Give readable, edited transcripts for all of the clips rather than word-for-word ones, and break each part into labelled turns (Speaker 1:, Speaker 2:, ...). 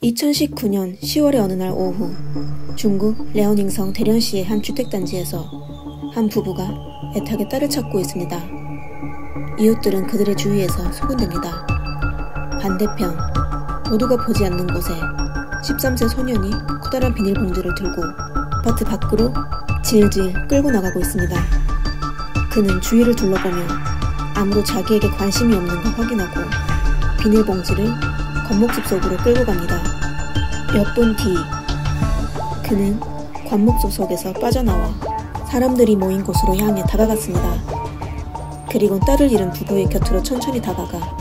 Speaker 1: 2019년 10월의 어느 날 오후, 중국 랴오닝성 대련시의 한 주택단지에서 한 부부가 애타게 딸을 찾고 있습니다. 이웃들은 그들의 주위에서 소문냅니다. 반대편, 모두가 보지 않는 곳에 13세 소년이 커다란 비닐봉지를 들고 아파트 밖으로 질질 끌고 나가고 있습니다. 그는 주위를 둘러보며 아무도 자기에게 관심이 없는 걸 확인하고 비닐봉지를 관목숲 속으로 끌고 갑니다. 몇 분 뒤, 그는 관목숲 속에서 빠져나와 사람들이 모인 곳으로 향해 다가갔습니다. 그리고 딸을 잃은 부부의 곁으로 천천히 다가가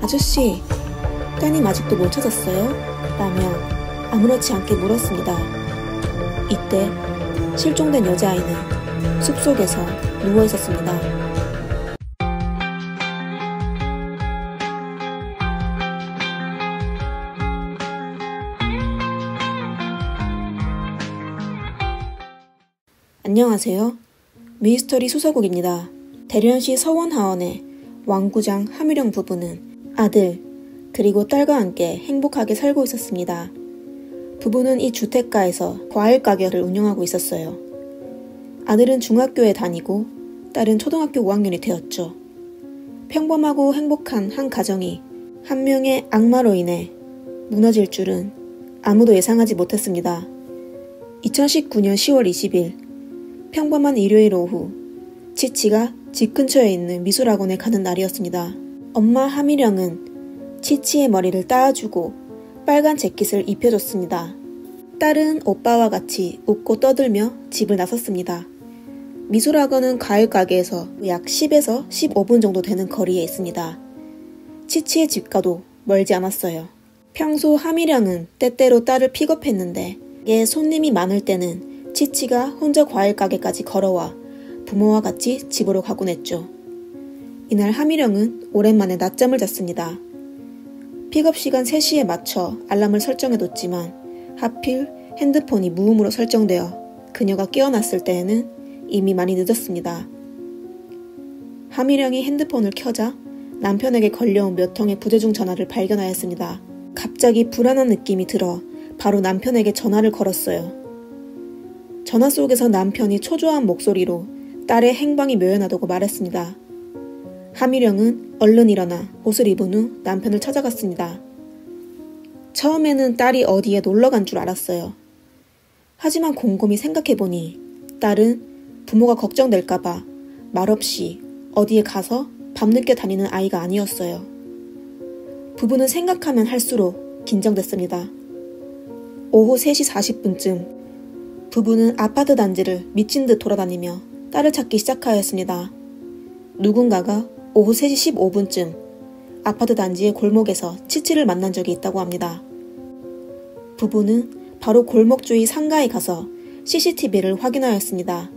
Speaker 1: "아저씨, 따님 아직도 못 찾았어요?" 라며 아무렇지 않게 물었습니다. 이때 실종된 여자아이는 숲속에서 누워 있었습니다. 안녕하세요. 미스터리 수사국입니다. 대련시 서원하원의 왕구장 하미령 부부는 아들 그리고 딸과 함께 행복하게 살고 있었습니다. 부부는 이 주택가에서 과일 가게를 운영하고 있었어요. 아들은 중학교에 다니고 딸은 초등학교 5학년이 되었죠. 평범하고 행복한 한 가정이 한 명의 악마로 인해 무너질 줄은 아무도 예상하지 못했습니다. 2019년 10월 20일 평범한 일요일 오후, 치치가 집 근처에 있는 미술학원에 가는 날이었습니다. 엄마 하미령은 치치의 머리를 따아주고 빨간 재킷을 입혀줬습니다. 딸은 오빠와 같이 웃고 떠들며 집을 나섰습니다. 미술학원은 과일 가게에서 약 10에서 15분 정도 되는 거리에 있습니다. 치치의 집과도 멀지 않았어요. 평소 하미령은 때때로 딸을 픽업했는데 얘 손님이 많을 때는 치치가 혼자 과일 가게까지 걸어와 부모와 같이 집으로 가곤 했죠. 이날 하미령은 오랜만에 낮잠을 잤습니다. 픽업 시간 3시에 맞춰 알람을 설정해뒀지만 하필 핸드폰이 무음으로 설정되어 그녀가 깨어났을 때에는 이미 많이 늦었습니다. 하미령이 핸드폰을 켜자 남편에게 걸려온 몇 통의 부재중 전화를 발견하였습니다. 갑자기 불안한 느낌이 들어 바로 남편에게 전화를 걸었어요. 전화 속에서 남편이 초조한 목소리로 딸의 행방이 묘연하다고 말했습니다. 하미령은 얼른 일어나 옷을 입은 후 남편을 찾아갔습니다. 처음에는 딸이 어디에 놀러간 줄 알았어요. 하지만 곰곰이 생각해보니 딸은 부모가 걱정될까봐 말없이 어디에 가서 밤늦게 다니는 아이가 아니었어요. 부부는 생각하면 할수록 긴장됐습니다. 오후 3시 40분쯤 부부는 아파트 단지를 미친 듯 돌아다니며 딸을 찾기 시작하였습니다. 누군가가 오후 3시 15분쯤 아파트 단지의 골목에서 치치를 만난 적이 있다고 합니다. 부부는 바로 골목 주위 상가에 가서 CCTV를 확인하였습니다.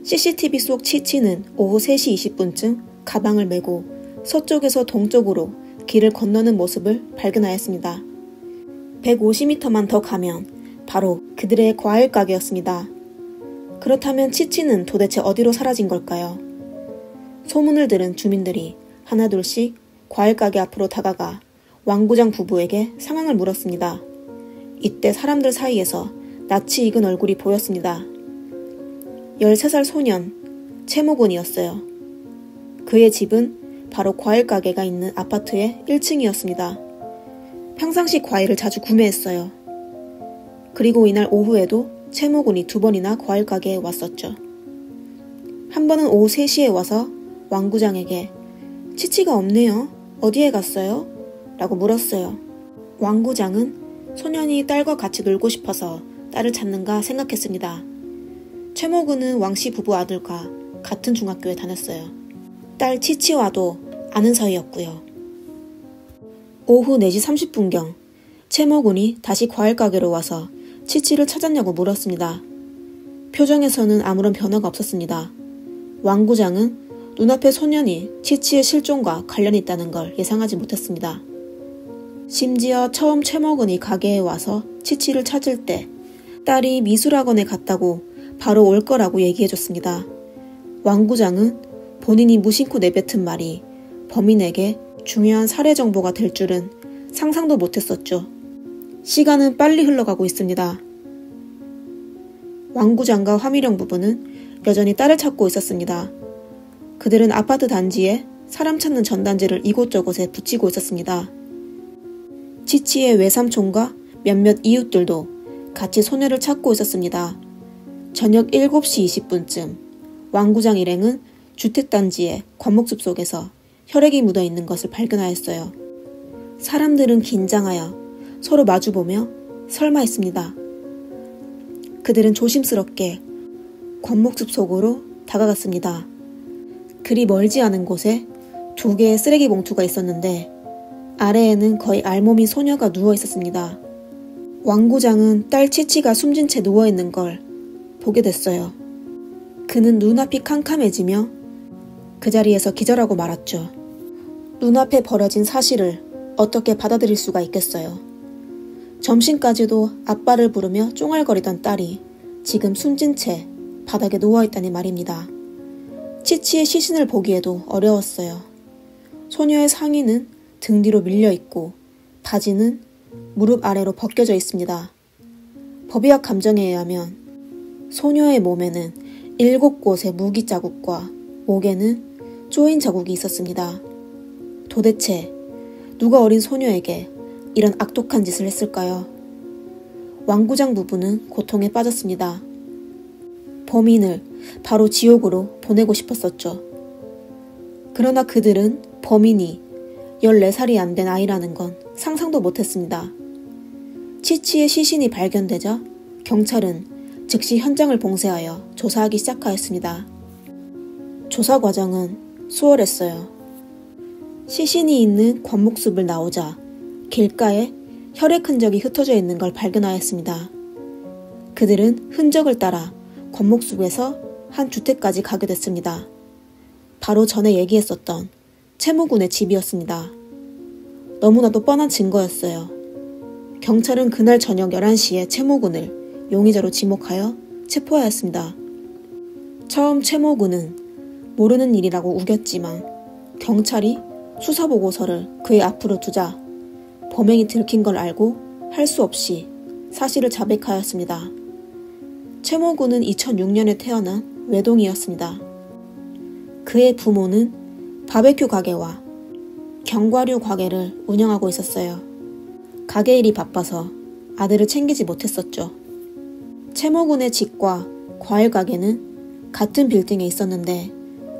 Speaker 1: CCTV 속 치치는 오후 3시 20분쯤 가방을 메고 서쪽에서 동쪽으로 길을 건너는 모습을 발견하였습니다. 150m만 더 가면 바로 그들의 과일 가게였습니다. 그렇다면 치치는 도대체 어디로 사라진 걸까요? 소문을 들은 주민들이 하나둘씩 과일 가게 앞으로 다가가 왕구장 부부에게 상황을 물었습니다. 이때 사람들 사이에서 낯이 익은 얼굴이 보였습니다. 13살 소년 채모군이었어요. 그의 집은 바로 과일 가게가 있는 아파트의 1층이었습니다. 평상시 과일을 자주 구매했어요. 그리고 이날 오후에도 채모군이 2번이나 과일 가게에 왔었죠. 한 번은 오후 3시에 와서 왕구장에게 "치치가 없네요. 어디에 갔어요?" 라고 물었어요. 왕구장은 소년이 딸과 같이 놀고 싶어서 딸을 찾는가 생각했습니다. 채모군은 왕씨 부부 아들과 같은 중학교에 다녔어요. 딸 치치와도 아는 사이였고요. 오후 4시 30분경 채모군이 다시 과일 가게로 와서 치치를 찾았냐고 물었습니다. 표정에서는 아무런 변화가 없었습니다. 왕구장은 눈앞의 소년이 치치의 실종과 관련이 있다는 걸 예상하지 못했습니다. 심지어 처음 채모군이 가게에 와서 치치를 찾을 때 딸이 미술학원에 갔다고 바로 올 거라고 얘기해줬습니다. 왕구장은 본인이 무심코 내뱉은 말이 범인에게 중요한 살해 정보가 될 줄은 상상도 못했었죠. 시간은 빨리 흘러가고 있습니다. 왕구장과 화미령 부부는 여전히 딸을 찾고 있었습니다. 그들은 아파트 단지에 사람 찾는 전단지를 이곳저곳에 붙이고 있었습니다. 치치의 외삼촌과 몇몇 이웃들도 같이 소녀를 찾고 있었습니다. 저녁 7시 20분쯤 왕구장 일행은 주택단지의 관목숲 속에서 혈액이 묻어있는 것을 발견하였어요. 사람들은 긴장하여 서로 마주보며 설마 했습니다. 그들은 조심스럽게 관목숲 속으로 다가갔습니다. 그리 멀지 않은 곳에 2개의 쓰레기 봉투가 있었는데 아래에는 거의 알몸인 소녀가 누워 있었습니다. 왕구장은 딸 치치가 숨진 채 누워있는 걸 보게 됐어요. 그는 눈앞이 캄캄해지며 그 자리에서 기절하고 말았죠. 눈앞에 벌어진 사실을 어떻게 받아들일 수가 있겠어요. 점심까지도 아빠를 부르며 쫑알거리던 딸이 지금 숨진 채 바닥에 누워있다니 말입니다. 치치의 시신을 보기에도 어려웠어요. 소녀의 상의는 등 뒤로 밀려있고 바지는 무릎 아래로 벗겨져 있습니다. 법의학 감정에 의하면 소녀의 몸에는 7곳의 무기 자국과 목에는 조인 자국이 있었습니다. 도대체 누가 어린 소녀에게 이런 악독한 짓을 했을까요? 왕구장 부부는 고통에 빠졌습니다. 범인을 바로 지옥으로 보내고 싶었었죠. 그러나 그들은 범인이 14살이 안 된 아이라는 건 상상도 못했습니다. 치치의 시신이 발견되자 경찰은 즉시 현장을 봉쇄하여 조사하기 시작하였습니다. 조사 과정은 수월했어요. 시신이 있는 관목숲을 나오자 길가에 혈액 흔적이 흩어져 있는 걸 발견하였습니다. 그들은 흔적을 따라 관목숲에서 한 주택까지 가게 됐습니다. 바로 전에 얘기했었던 채무군의 집이었습니다. 너무나도 뻔한 증거였어요. 경찰은 그날 저녁 11시에 채무군을 용의자로 지목하여 체포하였습니다. 처음 채무군은 모르는 일이라고 우겼지만 경찰이 수사보고서를 그의 앞으로 두자 범행이 들킨 걸 알고 할 수 없이 사실을 자백하였습니다. 채모군은 2006년에 태어난 외동이었습니다. 그의 부모는 바베큐 가게와 견과류 가게를 운영하고 있었어요. 가게 일이 바빠서 아들을 챙기지 못했었죠. 채모군의 집과 과일 가게는 같은 빌딩에 있었는데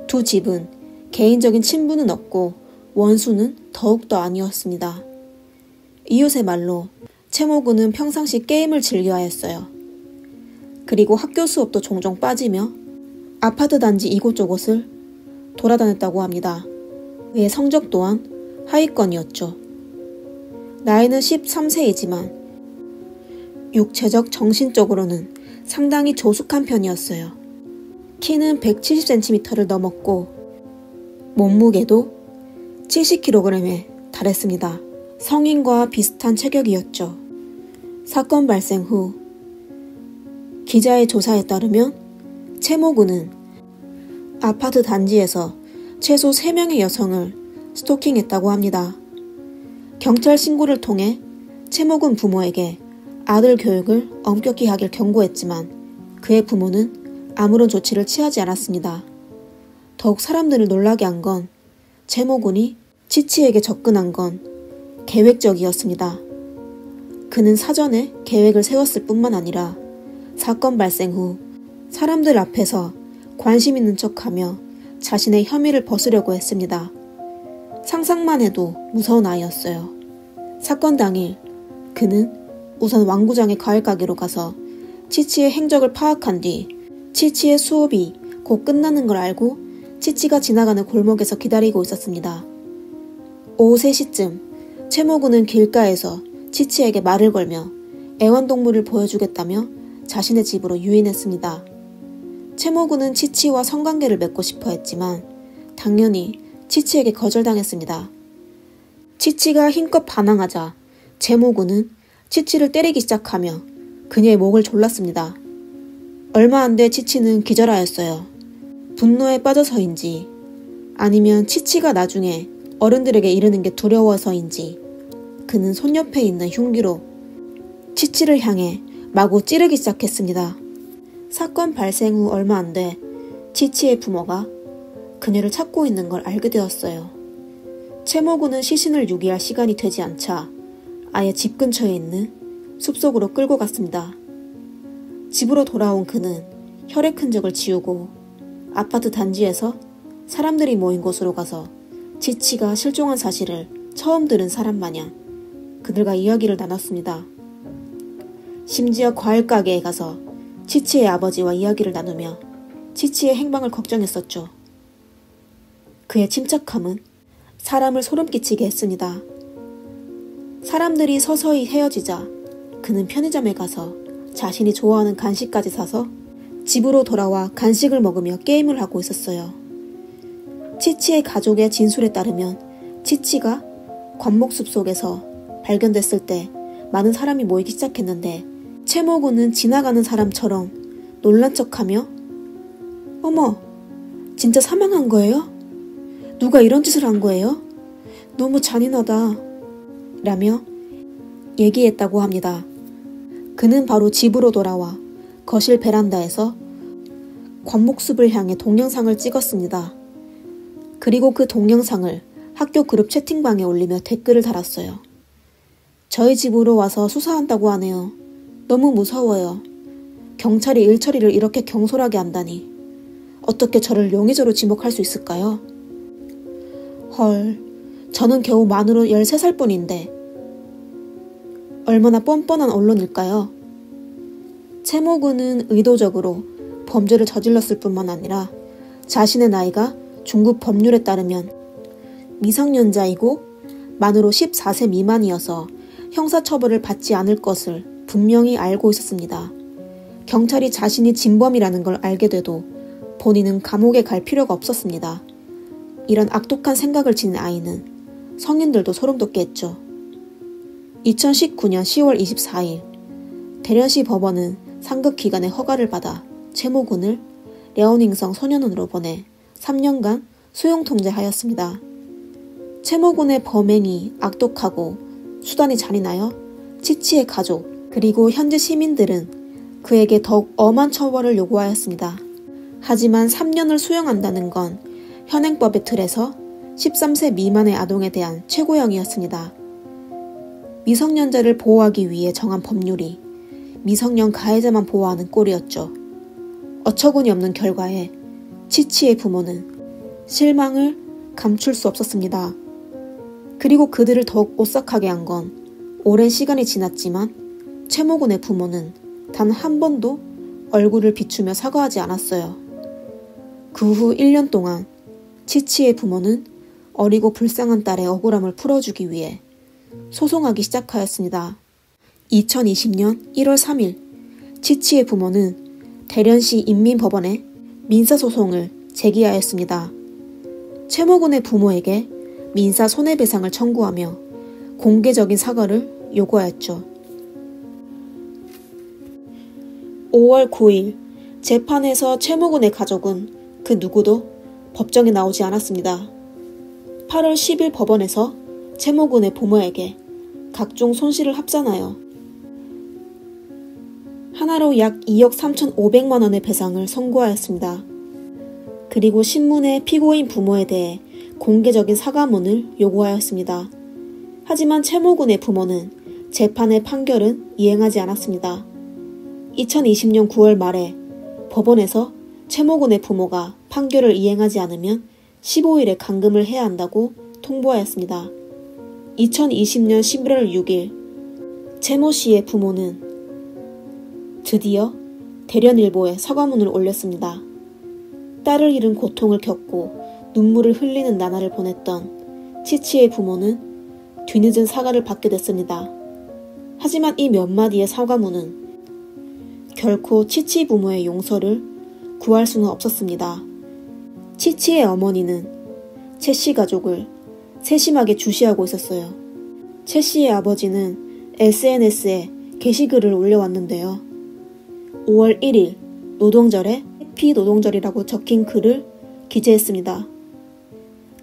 Speaker 1: 두 집은 개인적인 친분은 없고 원수는 더욱더 아니었습니다. 이웃의 말로 채모군은 평상시 게임을 즐겨하였어요. 그리고 학교 수업도 종종 빠지며 아파트 단지 이곳저곳을 돌아다녔다고 합니다. 그의 성적 또한 하위권이었죠. 나이는 13세이지만 육체적 정신적으로는 상당히 조숙한 편이었어요. 키는 170cm를 넘었고 몸무게도 70kg에 달했습니다. 성인과 비슷한 체격이었죠. 사건 발생 후 기자의 조사에 따르면 채모군은 아파트 단지에서 최소 3명의 여성을 스토킹했다고 합니다. 경찰 신고를 통해 채모군 부모에게 아들 교육을 엄격히 하길 경고했지만 그의 부모는 아무런 조치를 취하지 않았습니다. 더욱 사람들을 놀라게 한 건 채모군이 치치에게 접근한 건 계획적이었습니다. 그는 사전에 계획을 세웠을 뿐만 아니라 사건 발생 후 사람들 앞에서 관심 있는 척하며 자신의 혐의를 벗으려고 했습니다. 상상만 해도 무서운 아이였어요. 사건 당일 그는 우선 왕구장의 과일 가게로 가서 치치의 행적을 파악한 뒤 치치의 수업이 곧 끝나는 걸 알고 치치가 지나가는 골목에서 기다리고 있었습니다. 오후 3시쯤 채모군은 길가에서 치치에게 말을 걸며 애완동물을 보여주겠다며 자신의 집으로 유인했습니다. 채모군은 치치와 성관계를 맺고 싶어 했지만 당연히 치치에게 거절당했습니다. 치치가 힘껏 반항하자 채모군은 치치를 때리기 시작하며 그녀의 목을 졸랐습니다. 얼마 안 돼 치치는 기절하였어요. 분노에 빠져서인지 아니면 치치가 나중에 어른들에게 이르는 게 두려워서인지 그는 손 옆에 있는 흉기로 치치를 향해 마구 찌르기 시작했습니다. 사건 발생 후 얼마 안 돼 치치의 부모가 그녀를 찾고 있는 걸 알게 되었어요. 채모군은 시신을 유기할 시간이 되지 않자 아예 집 근처에 있는 숲속으로 끌고 갔습니다. 집으로 돌아온 그는 혈액 흔적을 지우고 아파트 단지에서 사람들이 모인 곳으로 가서 치치가 실종한 사실을 처음 들은 사람 마냥 그들과 이야기를 나눴습니다. 심지어 과일 가게에 가서 치치의 아버지와 이야기를 나누며 치치의 행방을 걱정했었죠. 그의 침착함은 사람을 소름 끼치게 했습니다. 사람들이 서서히 헤어지자 그는 편의점에 가서 자신이 좋아하는 간식까지 사서 집으로 돌아와 간식을 먹으며 게임을 하고 있었어요. 치치의 가족의 진술에 따르면 치치가 관목숲 속에서 발견됐을 때 많은 사람이 모이기 시작했는데 채모군은 지나가는 사람처럼 놀란 척하며 어머, 진짜 사망한 거예요? 누가 이런 짓을 한 거예요? 너무 잔인하다 라며 얘기했다고 합니다. 그는 바로 집으로 돌아와 거실 베란다에서 관목숲을 향해 동영상을 찍었습니다. 그리고 그 동영상을 학교 그룹 채팅방에 올리며 댓글을 달았어요. 저희 집으로 와서 수사한다고 하네요. 너무 무서워요. 경찰이 일 처리를 이렇게 경솔하게 한다니. 어떻게 저를 용의자로 지목할 수 있을까요? 헐, 저는 겨우 만으로 13살 뿐인데 얼마나 뻔뻔한 언론일까요? 채모군은 의도적으로 범죄를 저질렀을 뿐만 아니라 자신의 나이가 중국 법률에 따르면 미성년자이고 만으로 14세 미만이어서 형사처벌을 받지 않을 것을 분명히 알고 있었습니다. 경찰이 자신이 진범이라는 걸 알게 돼도 본인은 감옥에 갈 필요가 없었습니다. 이런 악독한 생각을 지닌 아이는 성인들도 소름 돋게 했죠. 2019년 10월 24일 대련시 법원은 상급기관의 허가를 받아 채모군을 랴오닝성 소년원으로 보내 3년간 수용 통제하였습니다. 채모군의 범행이 악독하고 수단이 잔인하여 치치의 가족 그리고 현지 시민들은 그에게 더욱 엄한 처벌을 요구하였습니다. 하지만 3년을 수용한다는 건 현행법의 틀에서 13세 미만의 아동에 대한 최고형이었습니다. 미성년자를 보호하기 위해 정한 법률이 미성년 가해자만 보호하는 꼴이었죠. 어처구니 없는 결과에 치치의 부모는 실망을 감출 수 없었습니다. 그리고 그들을 더욱 오싹하게 한 건 오랜 시간이 지났지만 채모군의 부모는 단 한 번도 얼굴을 비추며 사과하지 않았어요. 그 후 1년 동안 치치의 부모는 어리고 불쌍한 딸의 억울함을 풀어주기 위해 소송하기 시작하였습니다. 2020년 1월 3일 치치의 부모는 대련시 인민법원에 민사소송을 제기하였습니다. 채모군의 부모에게 민사 손해배상을 청구하며 공개적인 사과를 요구하였죠. 5월 9일 재판에서 채모군의 가족은 그 누구도 법정에 나오지 않았습니다. 8월 10일 법원에서 채모군의 부모에게 각종 손실을 합산하여 하나로 약 2억 3,500만 원의 배상을 선고하였습니다. 그리고 신문에 피고인 부모에 대해 공개적인 사과문을 요구하였습니다. 하지만 채모군의 부모는 재판의 판결은 이행하지 않았습니다. 2020년 9월 말에 법원에서 채모군의 부모가 판결을 이행하지 않으면 15일에 감금을 해야 한다고 통보하였습니다. 2020년 11월 6일 채모 씨의 부모는 드디어 대련일보에 사과문을 올렸습니다. 딸을 잃은 고통을 겪고 눈물을 흘리는 나날을 보냈던 치치의 부모는 뒤늦은 사과를 받게 됐습니다. 하지만 이 몇 마디의 사과문은 결코 치치 부모의 용서를 구할 수는 없었습니다. 치치의 어머니는 채 씨 가족을 세심하게 주시하고 있었어요. 채 씨의 아버지는 SNS에 게시글을 올려왔는데요. 5월 1일 노동절에 해피 노동절이라고 적힌 글을 기재했습니다.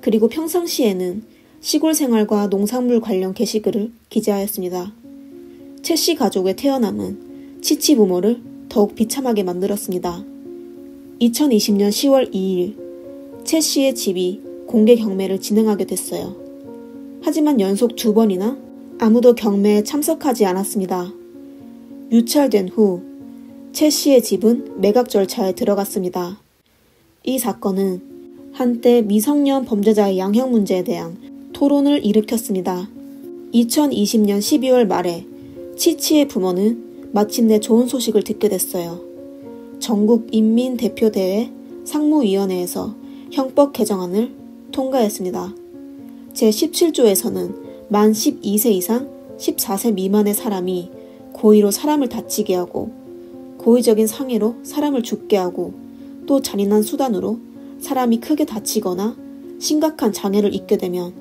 Speaker 1: 그리고 평상시에는 시골 생활과 농산물 관련 게시글을 기재하였습니다. 채 씨 가족의 태어남은 치치 부모를 더욱 비참하게 만들었습니다. 2020년 10월 2일 채 씨의 집이 공개 경매를 진행하게 됐어요. 하지만 연속 2번이나 아무도 경매에 참석하지 않았습니다. 유찰된 후 채 씨의 집은 매각 절차에 들어갔습니다. 이 사건은 한때 미성년 범죄자의 양형 문제에 대한 토론을 일으켰습니다. 2020년 12월 말에 치치의 부모는 마침내 좋은 소식을 듣게 됐어요. 전국인민대표대회 상무위원회에서 형법 개정안을 통과했습니다. 제17조에서는 만 12세 이상 14세 미만의 사람이 고의로 사람을 다치게 하고 고의적인 상해로 사람을 죽게 하고 또 잔인한 수단으로 사람이 크게 다치거나 심각한 장애를 입게 되면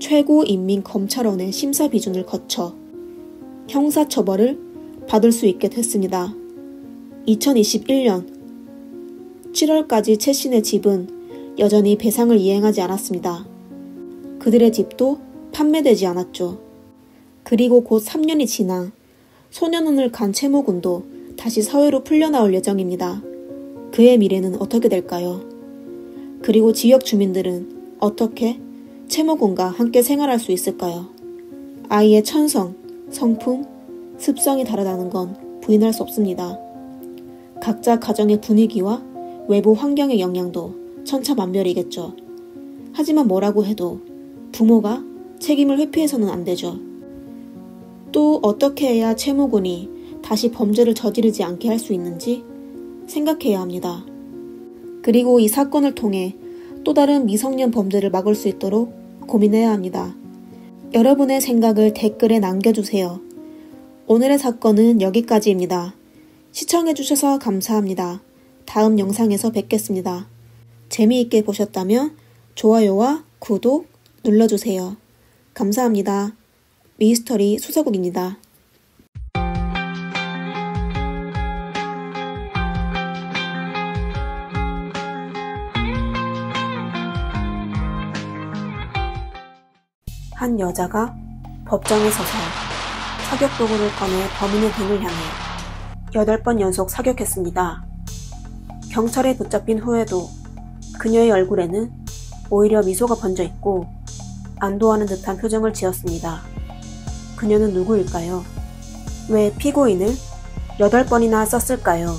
Speaker 1: 최고인민검찰원의 심사 비준을 거쳐 형사처벌을 받을 수 있게 됐습니다. 2021년 7월까지 채 씨네 집은 여전히 배상을 이행하지 않았습니다. 그들의 집도 판매되지 않았죠. 그리고 곧 3년이 지나 소년원을 간 채모군도 다시 사회로 풀려나올 예정입니다. 그의 미래는 어떻게 될까요? 그리고 지역 주민들은 어떻게 채모군과 함께 생활할 수 있을까요? 아이의 천성, 성품, 습성이 다르다는 건 부인할 수 없습니다. 각자 가정의 분위기와 외부 환경의 영향도 천차만별이겠죠. 하지만 뭐라고 해도 부모가 책임을 회피해서는 안 되죠. 또 어떻게 해야 채모군이 다시 범죄를 저지르지 않게 할 수 있는지 생각해야 합니다. 그리고 이 사건을 통해 또 다른 미성년 범죄를 막을 수 있도록 고민해야 합니다. 여러분의 생각을 댓글에 남겨주세요. 오늘의 사건은 여기까지입니다. 시청해주셔서 감사합니다. 다음 영상에서 뵙겠습니다. 재미있게 보셨다면 좋아요와 구독 눌러주세요. 감사합니다. 미스터리 수서국입니다. 한 여자가 법정에 서서 사격도구를 꺼내 범인의 등을 향해 8번 연속 사격했습니다. 경찰에 붙잡힌 후에도 그녀의 얼굴에는 오히려 미소가 번져 있고 안도하는 듯한 표정을 지었습니다. 그녀는 누구일까요? 왜 피고인을 8번이나 썼을까요?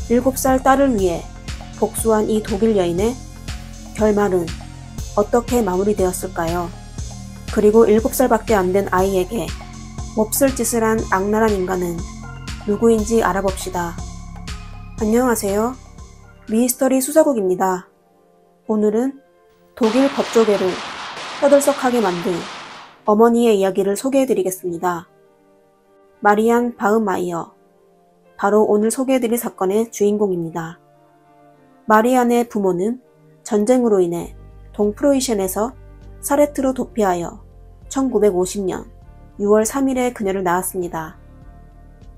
Speaker 1: 7살 딸을 위해 복수한 이 독일 여인의 결말은 어떻게 마무리되었을까요? 그리고 7살밖에 안 된 아이에게 몹쓸 짓을 한 악랄한 인간은 누구인지 알아봅시다. 안녕하세요. 미스터리 수사국입니다. 오늘은 독일 법조계를 떠들썩하게 만든 어머니의 이야기를 소개해드리겠습니다. 마리안 바흐마이어, 바로 오늘 소개해드릴 사건의 주인공입니다. 마리안의 부모는 전쟁으로 인해 동프로이센에서 사레트로 도피하여 1950년 6월 3일에 그녀를 낳았습니다.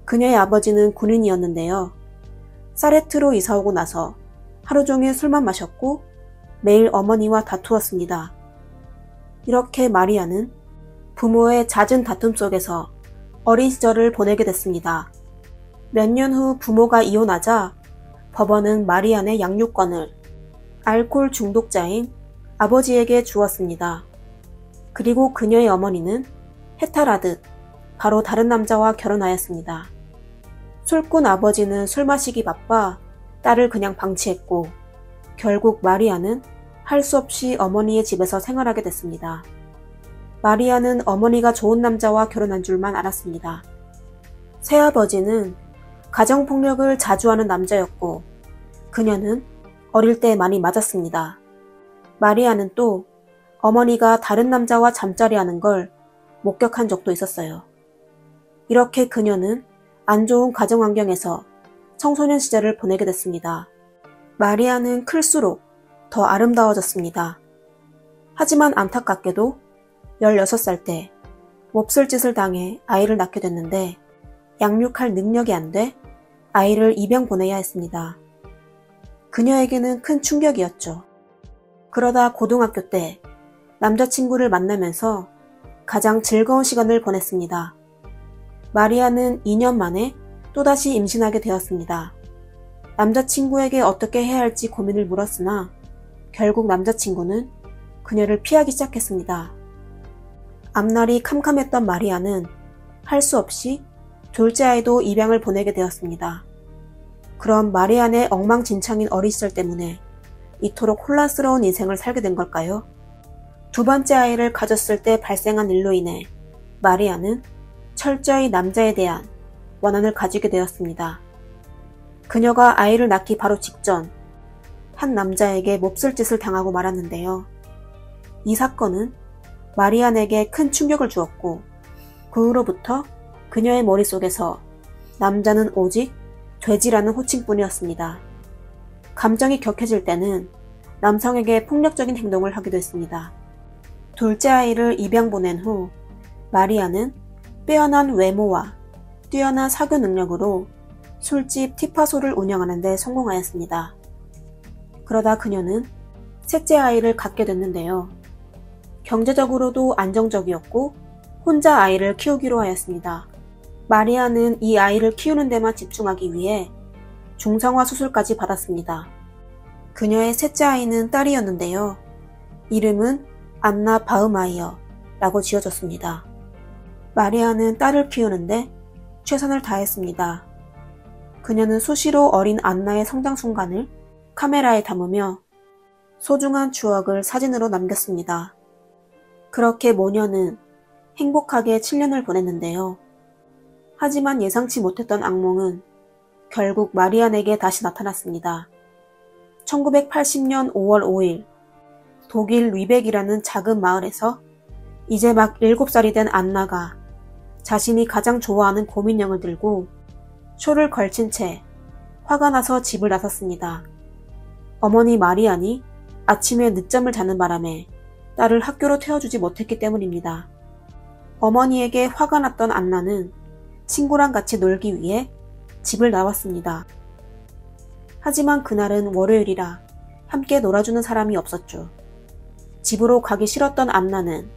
Speaker 1: 그녀의 아버지는 군인이었는데요. 사레트로 이사오고 나서 하루 종일 술만 마셨고 매일 어머니와 다투었습니다. 이렇게 마리아는 부모의 잦은 다툼 속에서 어린 시절을 보내게 됐습니다. 몇 년 후 부모가 이혼하자 법원은 마리안의 양육권을 알코올 중독자인 아버지에게 주었습니다. 그리고 그녀의 어머니는 해탈하듯 바로 다른 남자와 결혼하였습니다. 술꾼 아버지는 술 마시기 바빠 딸을 그냥 방치했고 결국 마리아는 할 수 없이 어머니의 집에서 생활하게 됐습니다. 마리아는 어머니가 좋은 남자와 결혼한 줄만 알았습니다. 새아버지는 가정폭력을 자주 하는 남자였고 그녀는 어릴 때 많이 맞았습니다. 마리아는 또 어머니가 다른 남자와 잠자리하는 걸 목격한 적도 있었어요. 이렇게 그녀는 안 좋은 가정 환경에서 청소년 시절을 보내게 됐습니다. 마리아는 클수록 더 아름다워졌습니다. 하지만 안타깝게도 16살 때 몹쓸 짓을 당해 아이를 낳게 됐는데 양육할 능력이 안 돼 아이를 입양 보내야 했습니다. 그녀에게는 큰 충격이었죠. 그러다 고등학교 때 남자친구를 만나면서 가장 즐거운 시간을 보냈습니다. 마리아는 2년 만에 또다시 임신하게 되었습니다. 남자친구에게 어떻게 해야 할지 고민을 물었으나 결국 남자친구는 그녀를 피하기 시작했습니다. 앞날이 캄캄했던 마리아는 할 수 없이 둘째 아이도 입양을 보내게 되었습니다. 그럼 마리아의 엉망진창인 어린 시절 때문에 이토록 혼란스러운 인생을 살게 된 걸까요? 두 번째 아이를 가졌을 때 발생한 일로 인해 마리아는 철저히 남자에 대한 원한을 가지게 되었습니다. 그녀가 아이를 낳기 바로 직전 한 남자에게 몹쓸 짓을 당하고 말았는데요. 이 사건은 마리안에게 큰 충격을 주었고 그 후로부터 그녀의 머릿속에서 남자는 오직 돼지라는 호칭뿐이었습니다. 감정이 격해질 때는 남성에게 폭력적인 행동을 하기도 했습니다. 둘째 아이를 입양 보낸 후 마리아는 빼어난 외모와 뛰어난 사교 능력으로 술집 티파소를 운영하는 데 성공하였습니다. 그러다 그녀는 셋째 아이를 갖게 됐는데요. 경제적으로도 안정적이었고 혼자 아이를 키우기로 하였습니다. 마리아는 이 아이를 키우는 데만 집중하기 위해 중성화 수술까지 받았습니다. 그녀의 셋째 아이는 딸이었는데요. 이름은 안나 바흐마이어 라고 지어졌습니다. 마리아는 딸을 키우는데 최선을 다했습니다. 그녀는 수시로 어린 안나의 성장 순간을 카메라에 담으며 소중한 추억을 사진으로 남겼습니다. 그렇게 모녀는 행복하게 7년을 보냈는데요. 하지만 예상치 못했던 악몽은 결국 마리안에게 다시 나타났습니다. 1980년 5월 5일 독일 리벡이라는 작은 마을에서 이제 막 7살이 된 안나가 자신이 가장 좋아하는 곰인형을 들고 쇼를 걸친 채 화가 나서 집을 나섰습니다. 어머니 마리안이 아침에 늦잠을 자는 바람에 딸을 학교로 태워주지 못했기 때문입니다. 어머니에게 화가 났던 안나는 친구랑 같이 놀기 위해 집을 나왔습니다. 하지만 그날은 월요일이라 함께 놀아주는 사람이 없었죠. 집으로 가기 싫었던 안나는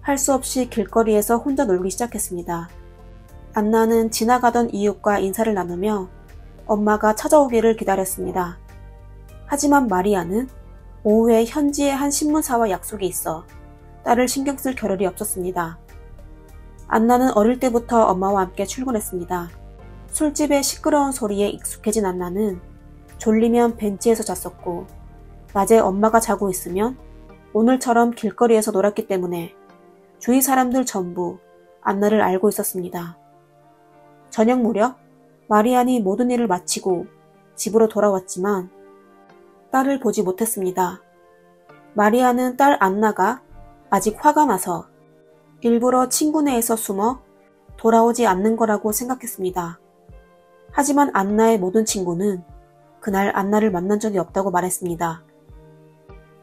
Speaker 1: 할 수 없이 길거리에서 혼자 놀기 시작했습니다. 안나는 지나가던 이웃과 인사를 나누며 엄마가 찾아오기를 기다렸습니다. 하지만 마리아는 오후에 현지의 한 신문사와 약속이 있어 딸을 신경 쓸 겨를이 없었습니다. 안나는 어릴 때부터 엄마와 함께 출근했습니다. 술집의 시끄러운 소리에 익숙해진 안나는 졸리면 벤치에서 잤었고 낮에 엄마가 자고 있으면 오늘처럼 길거리에서 놀았기 때문에 주위 사람들 전부 안나를 알고 있었습니다. 저녁 무렵 마리안이 모든 일을 마치고 집으로 돌아왔지만 딸을 보지 못했습니다. 마리안은 딸 안나가 아직 화가 나서 일부러 친구네에서 숨어 돌아오지 않는 거라고 생각했습니다. 하지만 안나의 모든 친구는 그날 안나를 만난 적이 없다고 말했습니다.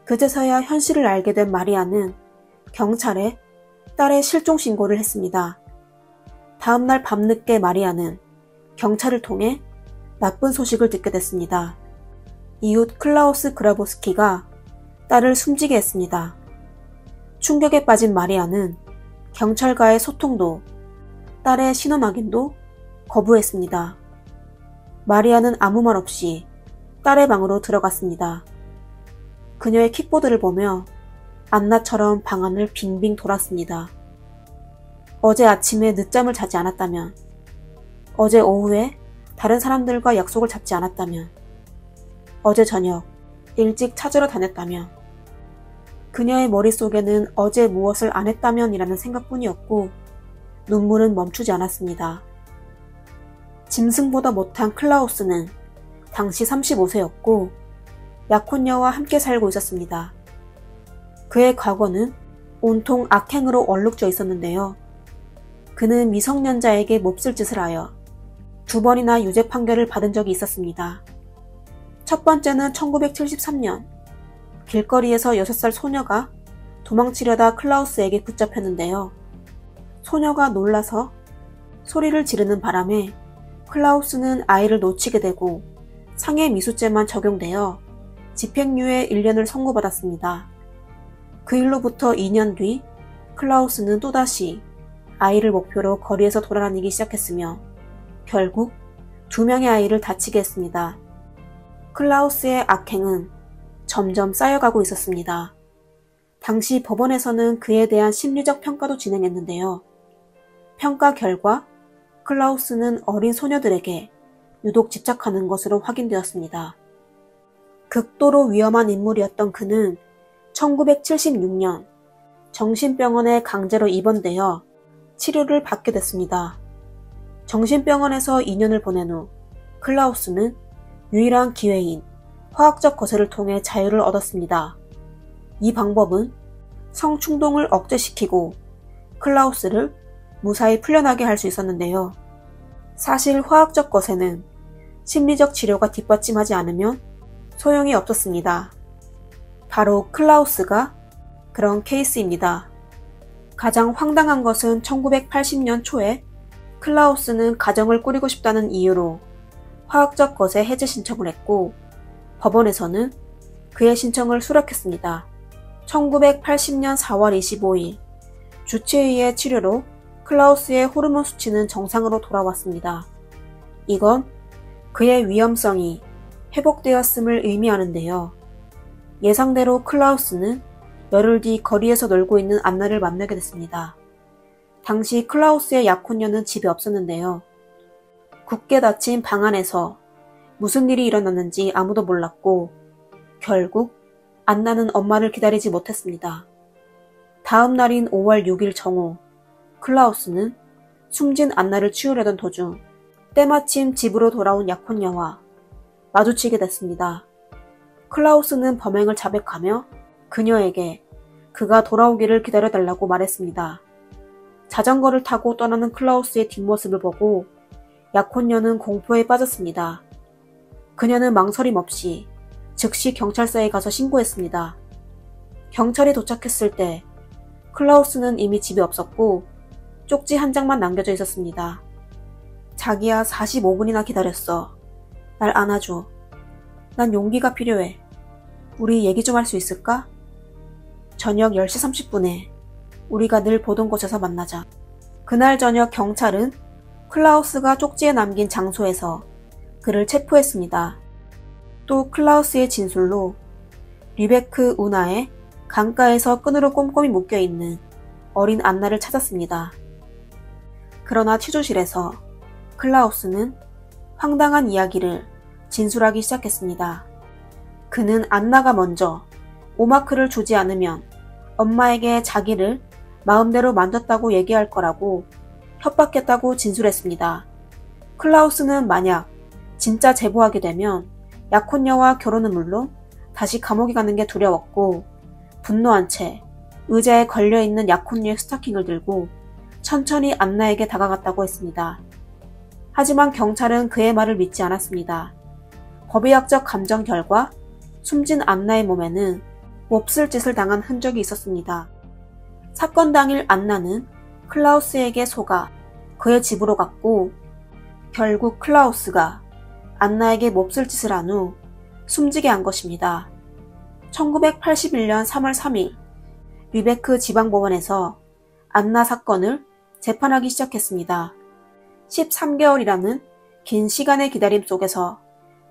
Speaker 1: 그제서야 현실을 알게 된 마리아는 경찰에 딸의 실종 신고를 했습니다. 다음날 밤늦게 마리아는 경찰을 통해 나쁜 소식을 듣게 됐습니다. 이웃 클라우스 그라보스키가 딸을 숨지게 했습니다. 충격에 빠진 마리아는 경찰과의 소통도 딸의 신원 확인도 거부했습니다. 마리아는 아무 말 없이 딸의 방으로 들어갔습니다. 그녀의 킥보드를 보며 안나처럼 방 안을 빙빙 돌았습니다. 어제 아침에 늦잠을 자지 않았다면, 어제 오후에 다른 사람들과 약속을 잡지 않았다면, 어제 저녁 일찍 찾으러 다녔다면, 그녀의 머릿속에는 어제 무엇을 안 했다면이라는 생각뿐이었고 눈물은 멈추지 않았습니다. 짐승보다 못한 클라우스는 당시 35세였고 약혼녀와 함께 살고 있었습니다. 그의 과거는 온통 악행으로 얼룩져 있었는데요. 그는 미성년자에게 몹쓸 짓을 하여 2번이나 유죄 판결을 받은 적이 있었습니다. 첫 번째는 1973년 길거리에서 6살 소녀가 도망치려다 클라우스에게 붙잡혔는데요. 소녀가 놀라서 소리를 지르는 바람에 클라우스는 아이를 놓치게 되고 상해 미수죄만 적용되어 집행유예 1년을 선고받았습니다. 그 일로부터 2년 뒤 클라우스는 또다시 아이를 목표로 거리에서 돌아다니기 시작했으며 결국 2명의 아이를 다치게 했습니다. 클라우스의 악행은 점점 쌓여가고 있었습니다. 당시 법원에서는 그에 대한 심리적 평가도 진행했는데요. 평가 결과 클라우스는 어린 소녀들에게 유독 집착하는 것으로 확인되었습니다. 극도로 위험한 인물이었던 그는 1976년 정신병원에 강제로 입원되어 치료를 받게 됐습니다. 정신병원에서 2년을 보낸 후 클라우스는 유일한 기회인 화학적 거세를 통해 자유를 얻었습니다. 이 방법은 성충동을 억제시키고 클라우스를 무사히 풀려나게 할 수 있었는데요. 사실 화학적 거세는 심리적 치료가 뒷받침하지 않으면 소용이 없었습니다. 바로 클라우스가 그런 케이스입니다. 가장 황당한 것은 1980년 초에 클라우스는 가정을 꾸리고 싶다는 이유로 화학적 거세 해제 신청을 했고 법원에서는 그의 신청을 수락했습니다. 1980년 4월 25일 주치의의 치료로 클라우스의 호르몬 수치는 정상으로 돌아왔습니다. 이건 그의 위험성이 회복되었음을 의미하는데요. 예상대로 클라우스는 열흘 뒤 거리에서 놀고 있는 안나를 만나게 됐습니다. 당시 클라우스의 약혼녀는 집에 없었는데요. 굳게 닫힌 방 안에서 무슨 일이 일어났는지 아무도 몰랐고 결국 안나는 엄마를 기다리지 못했습니다. 다음 날인 5월 6일 정오 클라우스는 숨진 안나를 치우려던 도중 때마침 집으로 돌아온 약혼녀와 마주치게 됐습니다. 클라우스는 범행을 자백하며 그녀에게 그가 돌아오기를 기다려달라고 말했습니다. 자전거를 타고 떠나는 클라우스의 뒷모습을 보고 약혼녀는 공포에 빠졌습니다. 그녀는 망설임 없이 즉시 경찰서에 가서 신고했습니다. 경찰이 도착했을 때 클라우스는 이미 집에 없었고 쪽지 한 장만 남겨져 있었습니다. 자기야 45분이나 기다렸어. 날 안아줘. 난 용기가 필요해. 우리 얘기 좀 할 수 있을까? 저녁 10시 30분에 우리가 늘 보던 곳에서 만나자. 그날 저녁 경찰은 클라우스가 쪽지에 남긴 장소에서 그를 체포했습니다. 또 클라우스의 진술로 리베크 우나의 강가에서 끈으로 꼼꼼히 묶여있는 어린 안나를 찾았습니다. 그러나 취조실에서 클라우스는 황당한 이야기를 진술하기 시작했습니다. 그는 안나가 먼저 오마크를 주지 않으면 엄마에게 자기를 마음대로 만졌다고 얘기할 거라고 협박했다고 진술했습니다. 클라우스는 만약 진짜 제보하게 되면 약혼녀와 결혼은 물론 다시 감옥에 가는 게 두려웠고 분노한 채 의자에 걸려있는 약혼녀의 스타킹을 들고 천천히 안나에게 다가갔다고 했습니다. 하지만 경찰은 그의 말을 믿지 않았습니다. 법의학적 감정 결과 숨진 안나의 몸에는 몹쓸 짓을 당한 흔적이 있었습니다. 사건 당일 안나는 클라우스에게 속아 그의 집으로 갔고 결국 클라우스가 안나에게 몹쓸 짓을 한 후 숨지게 한 것입니다. 1981년 3월 3일 리베크 지방법원에서 안나 사건을 재판하기 시작했습니다. 13개월이라는 긴 시간의 기다림 속에서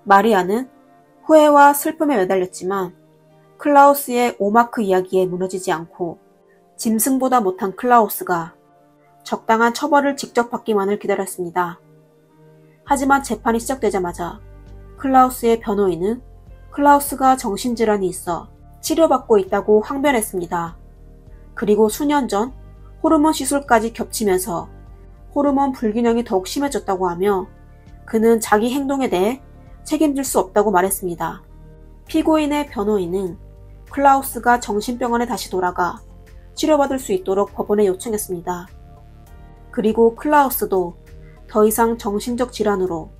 Speaker 1: 마리아는 후회와 슬픔에 매달렸지만 클라우스의 오마크 이야기에 무너지지 않고 짐승보다 못한 클라우스가 적당한 처벌을 직접 받기만을 기다렸습니다. 하지만 재판이 시작되자마자 클라우스의 변호인은 클라우스가 정신질환이 있어 치료받고 있다고 항변했습니다. 그리고 수년 전 호르몬 시술까지 겹치면서 호르몬 불균형이 더욱 심해졌다고 하며 그는 자기 행동에 대해 책임질 수 없다고 말했습니다. 피고인의 변호인은 클라우스가 정신병원에 다시 돌아가 치료받을 수 있도록 법원에 요청했습니다. 그리고 클라우스도 더 이상 정신적 질환으로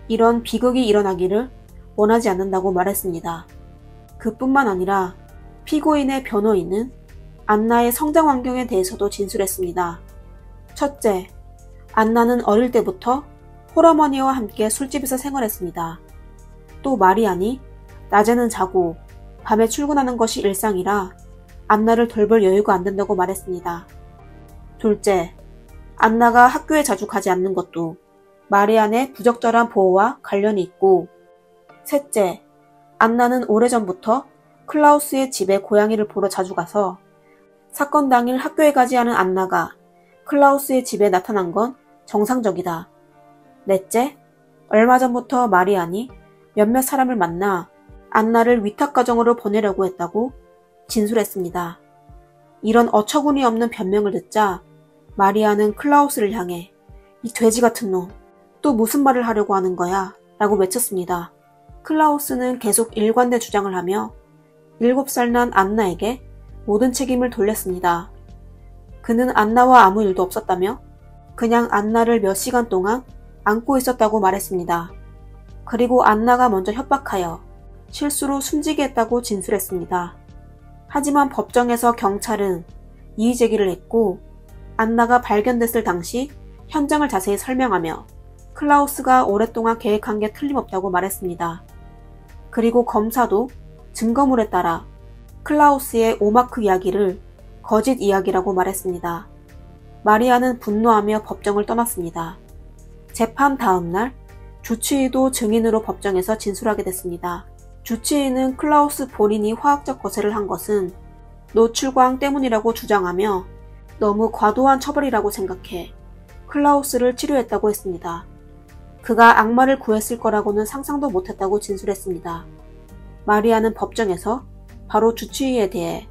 Speaker 1: 이런 비극이 일어나기를 원하지 않는다고 말했습니다. 그뿐만 아니라 피고인의 변호인은 안나의 성장 환경에 대해서도 진술했습니다. 첫째, 안나는 어릴 때부터 홀어머니와 함께 술집에서 생활했습니다. 또 마리안이 낮에는 자고 밤에 출근하는 것이 일상이라 안나를 돌볼 여유가 안 된다고 말했습니다. 둘째, 안나가 학교에 자주 가지 않는 것도 마리안의 부적절한 보호와 관련이 있고, 셋째, 안나는 오래전부터 클라우스의 집에 고양이를 보러 자주 가서 사건 당일 학교에 가지 않은 안나가 클라우스의 집에 나타난 건 정상적이다. 넷째, 얼마 전부터 마리안이 몇몇 사람을 만나 안나를 위탁가정으로 보내려고 했다고 진술했습니다. 이런 어처구니 없는 변명을 듣자 마리안은 클라우스를 향해 이 돼지 같은 놈, 또 무슨 말을 하려고 하는 거야? 라고 외쳤습니다. 클라우스는 계속 일관된 주장을 하며 7살 난 안나에게 모든 책임을 돌렸습니다. 그는 안나와 아무 일도 없었다며 그냥 안나를 몇 시간 동안 안고 있었다고 말했습니다. 그리고 안나가 먼저 협박하여 실수로 숨지게 했다고 진술했습니다. 하지만 법정에서 경찰은 이의 제기를 했고, 안나가 발견됐을 당시 현장을 자세히 설명하며 클라우스가 오랫동안 계획한 게 틀림없다고 말했습니다. 그리고 검사도 증거물에 따라 클라우스의 오마크 이야기를 거짓 이야기라고 말했습니다. 마리아는 분노하며 법정을 떠났습니다. 재판 다음 날 주치의도 증인으로 법정에서 진술하게 됐습니다. 주치의는 클라우스 본인이 화학적 거세를 한 것은 노출광 때문이라고 주장하며 너무 과도한 처벌이라고 생각해 클라우스를 치료했다고 했습니다. 그가 악마를 구했을 거라고는 상상도 못했다고 진술했습니다. 마리아는 법정에서 바로 주치의에 대해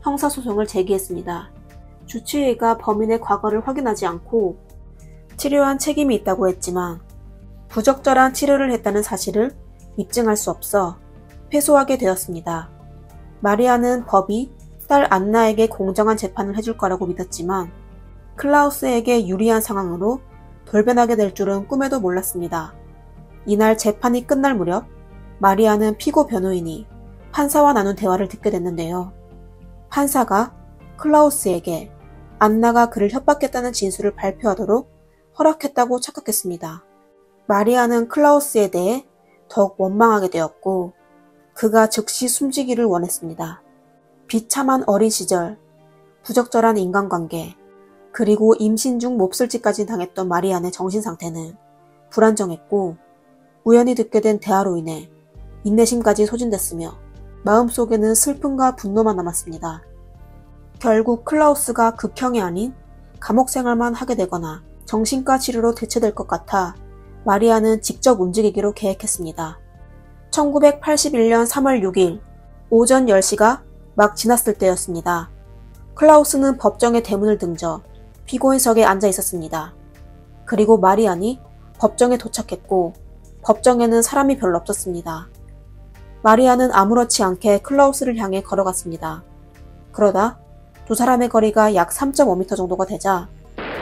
Speaker 1: 형사소송을 제기했습니다. 주치의가 범인의 과거를 확인하지 않고 치료한 책임이 있다고 했지만 부적절한 치료를 했다는 사실을 입증할 수 없어 패소하게 되었습니다. 마리아는 법이 딸 안나에게 공정한 재판을 해줄 거라고 믿었지만 클라우스에게 유리한 상황으로 돌변하게 될 줄은 꿈에도 몰랐습니다. 이날 재판이 끝날 무렵 마리아는 피고 변호인이 판사와 나눈 대화를 듣게 됐는데요. 판사가 클라우스에게 안나가 그를 협박했다는 진술을 발표하도록 허락했다고 착각했습니다. 마리아는 클라우스에 대해 더욱 원망하게 되었고 그가 즉시 숨지기를 원했습니다. 비참한 어린 시절, 부적절한 인간관계, 그리고 임신 중 몹쓸짓까지 당했던 마리안의 정신상태는 불안정했고 우연히 듣게 된 대화로 인해 인내심까지 소진됐으며 마음속에는 슬픔과 분노만 남았습니다. 결국 클라우스가 극형이 아닌 감옥 생활만 하게 되거나 정신과 치료로 대체될 것 같아 마리아는 직접 움직이기로 계획했습니다. 1981년 3월 6일 오전 10시가 막 지났을 때였습니다. 클라우스는 법정의 대문을 등져 피고인석에 앉아 있었습니다. 그리고 마리안이 법정에 도착했고 법정에는 사람이 별로 없었습니다. 마리안은 아무렇지 않게 클라우스를 향해 걸어갔습니다. 그러다 두 사람의 거리가 약 3.5m 정도가 되자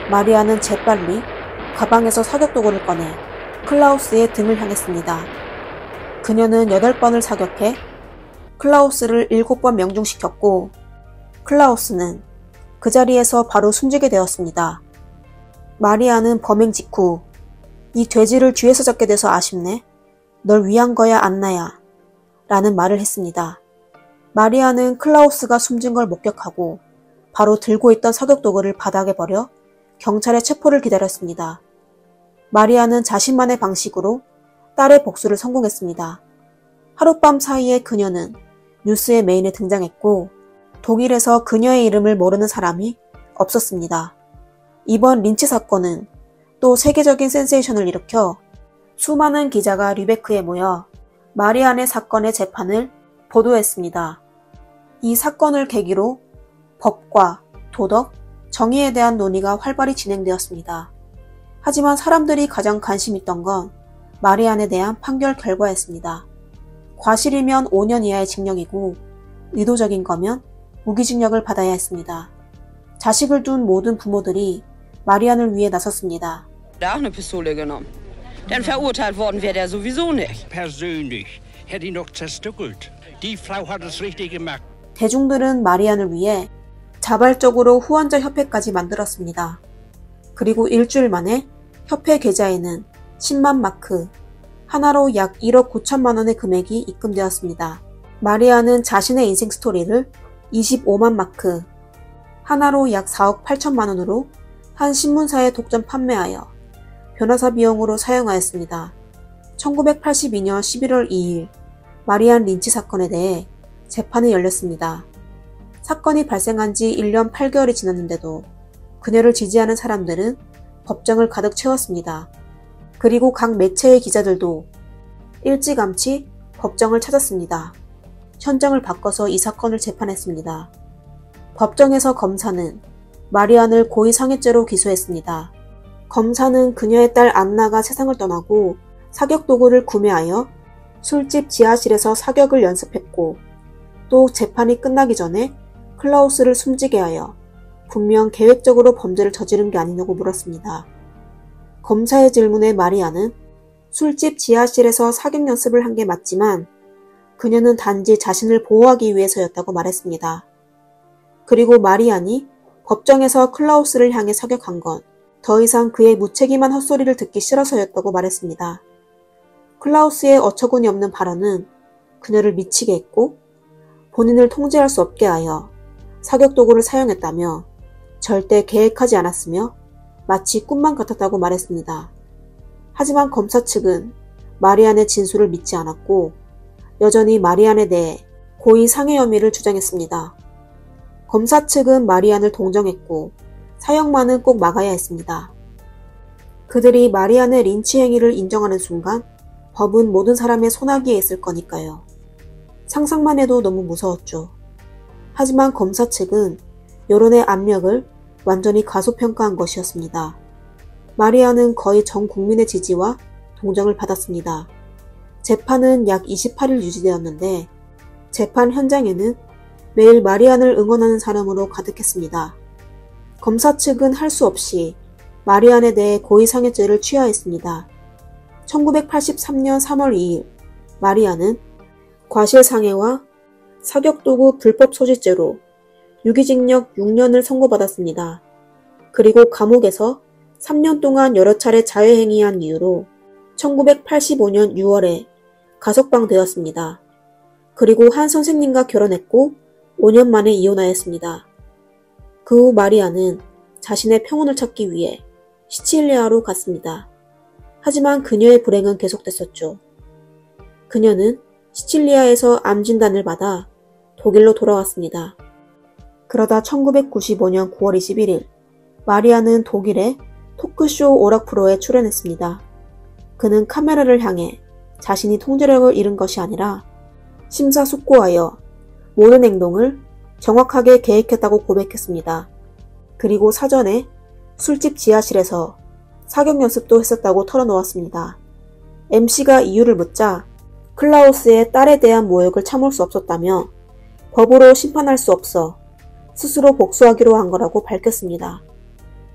Speaker 1: 마리안은 재빨리 가방에서 사격도구를 꺼내 클라우스의 등을 향했습니다. 그녀는 8번을 사격해 클라우스를 7번 명중시켰고 클라우스는 그 자리에서 바로 숨지게 되었습니다. 마리아는 범행 직후 이 돼지를 뒤에서 잡게 돼서 아쉽네. 널 위한 거야 안나야. 라는 말을 했습니다. 마리아는 클라우스가 숨진 걸 목격하고 바로 들고 있던 사격도구를 바닥에 버려 경찰의 체포를 기다렸습니다. 마리아는 자신만의 방식으로 딸의 복수를 성공했습니다. 하룻밤 사이에 그녀는 뉴스의 메인에 등장했고 독일에서 그녀의 이름을 모르는 사람이 없었습니다. 이번 린치 사건은 또 세계적인 센세이션을 일으켜 수많은 기자가 류베크에 모여 마리안의 사건의 재판을 보도했습니다. 이 사건을 계기로 법과 도덕, 정의에 대한 논의가 활발히 진행되었습니다. 하지만 사람들이 가장 관심 있던 건 마리안에 대한 판결 결과였습니다. 과실이면 5년 이하의 징역이고 의도적인 거면 무기징역을 받아야 했습니다. 자식을 둔 모든 부모들이 마리안을 위해 나섰습니다.
Speaker 2: Da auch eine Pistole genommen. Denn verurteilt worden wäre er sowieso nicht.
Speaker 3: Persönlich hätte ihn noch zerstückelt. Die Frau hat es richtig gemacht.
Speaker 1: 대중들은 마리안을 위해 자발적으로 후원자 협회까지 만들었습니다. 그리고 일주일 만에 협회 계좌에는 10만 마크, 하나로 약 1억 9천만 원의 금액이 입금되었습니다. 마리아는 자신의 인생 스토리를 25만 마크, 하나로 약 4억 8천만 원으로 한 신문사에 독점 판매하여 변호사 비용으로 사용하였습니다. 1982년 11월 2일 마리안 린치 사건에 대해 재판이 열렸습니다. 사건이 발생한 지 1년 8개월이 지났는데도 그녀를 지지하는 사람들은 법정을 가득 채웠습니다. 그리고 각 매체의 기자들도 일찌감치 법정을 찾았습니다. 현장을 바꿔서 이 사건을 재판했습니다. 법정에서 검사는 마리안을 고의상해죄로 기소했습니다. 검사는 그녀의 딸 안나가 세상을 떠나고 사격 도구를 구매하여 술집 지하실에서 사격을 연습했고 또 재판이 끝나기 전에 클라우스를 숨지게 하여 분명 계획적으로 범죄를 저지른 게 아니냐고 물었습니다. 검사의 질문에 마리안은 술집 지하실에서 사격 연습을 한 게 맞지만 그녀는 단지 자신을 보호하기 위해서였다고 말했습니다. 그리고 마리안이 법정에서 클라우스를 향해 사격한 건 더 이상 그의 무책임한 헛소리를 듣기 싫어서였다고 말했습니다. 클라우스의 어처구니 없는 발언은 그녀를 미치게 했고 본인을 통제할 수 없게 하여 사격 도구를 사용했다며 절대 계획하지 않았으며 마치 꿈만 같았다고 말했습니다. 하지만 검사 측은 마리안의 진술을 믿지 않았고 여전히 마리안에 대해 고의 상해 혐의를 주장했습니다. 검사 측은 마리안을 동정했고 사형만은 꼭 막아야 했습니다. 그들이 마리안의 린치 행위를 인정하는 순간 법은 모든 사람의 손아귀에 있을 거니까요. 상상만 해도 너무 무서웠죠. 하지만 검사 측은 여론의 압력을 완전히 과소평가한 것이었습니다. 마리안은 거의 전 국민의 지지와 동정을 받았습니다. 재판은 약 28일 유지되었는데 재판 현장에는 매일 마리안을 응원하는 사람으로 가득했습니다. 검사 측은 할 수 없이 마리안에 대해 고의상해죄를 취하했습니다. 1983년 3월 2일 마리안은 과실상해와 사격도구 불법 소지죄로 유기징역 6년을 선고받았습니다. 그리고 감옥에서 3년 동안 여러 차례 자해행위한 이유로 1985년 6월에 가석방되었습니다. 그리고 한 선생님과 결혼했고 5년 만에 이혼하였습니다. 그 후 마리안은 자신의 평온을 찾기 위해 시칠리아로 갔습니다. 하지만 그녀의 불행은 계속됐었죠. 그녀는 시칠리아에서 암 진단을 받아 독일로 돌아왔습니다. 그러다 1995년 9월 21일 마리안은 독일의 토크쇼 오락 프로에 출연했습니다. 그는 카메라를 향해 자신이 통제력을 잃은 것이 아니라 심사숙고하여 모든 행동을 정확하게 계획했다고 고백했습니다. 그리고 사전에 술집 지하실에서 사격 연습도 했었다고 털어놓았습니다. MC가 이유를 묻자 클라우스의 딸에 대한 모욕을 참을 수 없었다며 법으로 심판할 수 없어 스스로 복수하기로 한 거라고 밝혔습니다.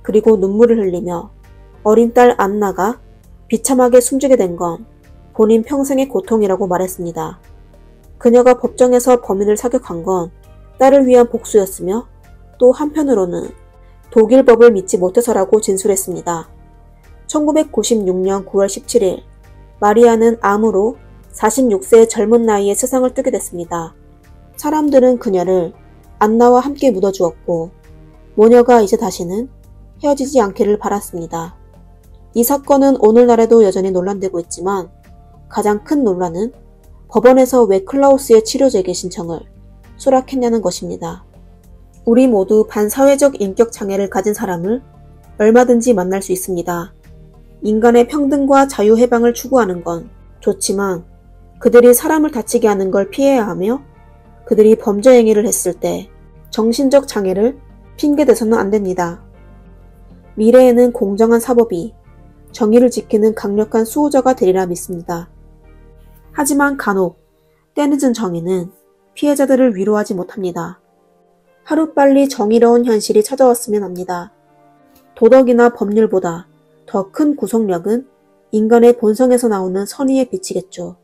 Speaker 1: 그리고 눈물을 흘리며 어린 딸 안나가 비참하게 숨지게 된 건 본인 평생의 고통이라고 말했습니다. 그녀가 법정에서 범인을 사격한 건 딸을 위한 복수였으며 또 한편으로는 독일 법을 믿지 못해서라고 진술했습니다. 1996년 9월 17일 마리안은 암으로 46세의 젊은 나이에 세상을 뜨게 됐습니다. 사람들은 그녀를 안나와 함께 묻어주었고 모녀가 이제 다시는 헤어지지 않기를 바랐습니다. 이 사건은 오늘날에도 여전히 논란되고 있지만 가장 큰 논란은 법원에서 왜 클라우스의 치료재개 신청을 수락했냐는 것입니다. 우리 모두 반사회적 인격 장애를 가진 사람을 얼마든지 만날 수 있습니다. 인간의 평등과 자유해방을 추구하는 건 좋지만 그들이 사람을 다치게 하는 걸 피해야 하며 그들이 범죄 행위를 했을 때 정신적 장애를 핑계대서는 안 됩니다. 미래에는 공정한 사법이 정의를 지키는 강력한 수호자가 되리라 믿습니다. 하지만 간혹 때늦은 정의는 피해자들을 위로하지 못합니다. 하루빨리 정의로운 현실이 찾아왔으면 합니다. 도덕이나 법률보다 더 큰 구속력은 인간의 본성에서 나오는 선의에 비치겠죠.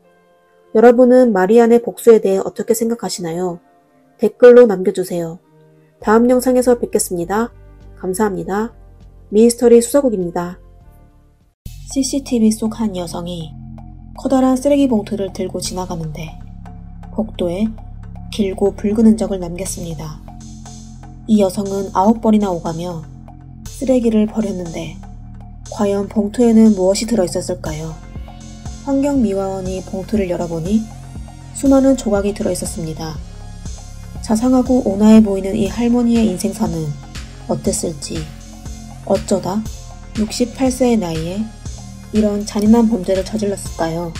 Speaker 1: 여러분은 마리안의 복수에 대해 어떻게 생각하시나요? 댓글로 남겨주세요. 다음 영상에서 뵙겠습니다. 감사합니다. 미스터리 수사국입니다. CCTV 속 한 여성이 커다란 쓰레기 봉투를 들고 지나가는데 복도에 길고 붉은 흔적을 남겼습니다. 이 여성은 9번이나 오가며 쓰레기를 버렸는데 과연 봉투에는 무엇이 들어있었을까요? 환경미화원이 봉투를 열어보니 수많은 조각이 들어있었습니다. 자상하고 온화해 보이는 이 할머니의 인생사는 어땠을지, 어쩌다 68세의 나이에 이런 잔인한 범죄를 저질렀을까요?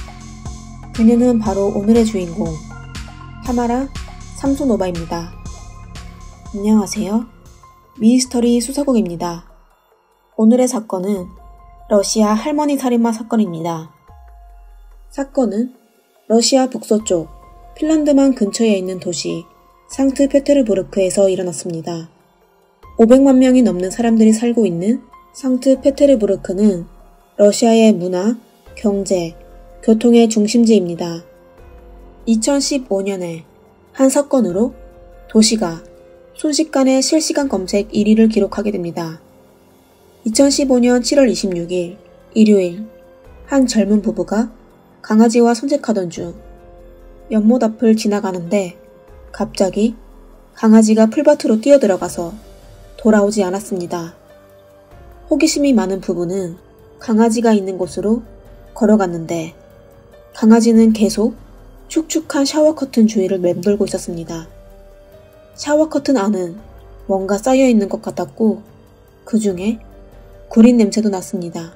Speaker 1: 그녀는 바로 오늘의 주인공 타마라 삼소노바입니다. 안녕하세요. 미스터리 수사국입니다. 오늘의 사건은 러시아 할머니 살인마 사건입니다. 사건은 러시아 북서쪽 핀란드만 근처에 있는 도시 상트페테르부르크에서 일어났습니다. 500만 명이 넘는 사람들이 살고 있는 상트페테르부르크는 러시아의 문화, 경제, 교통의 중심지입니다. 2015년에 한 사건으로 도시가 순식간에 실시간 검색 1위를 기록하게 됩니다. 2015년 7월 26일 일요일 한 젊은 부부가 강아지와 산책하던 중 연못 앞을 지나가는데 갑자기 강아지가 풀밭으로 뛰어들어가서 돌아오지 않았습니다. 호기심이 많은 부부는 강아지가 있는 곳으로 걸어갔는데 강아지는 계속 축축한 샤워 커튼 주위를 맴돌고 있었습니다. 샤워 커튼 안은 뭔가 쌓여있는 것 같았고 그 중에 구린 냄새도 났습니다.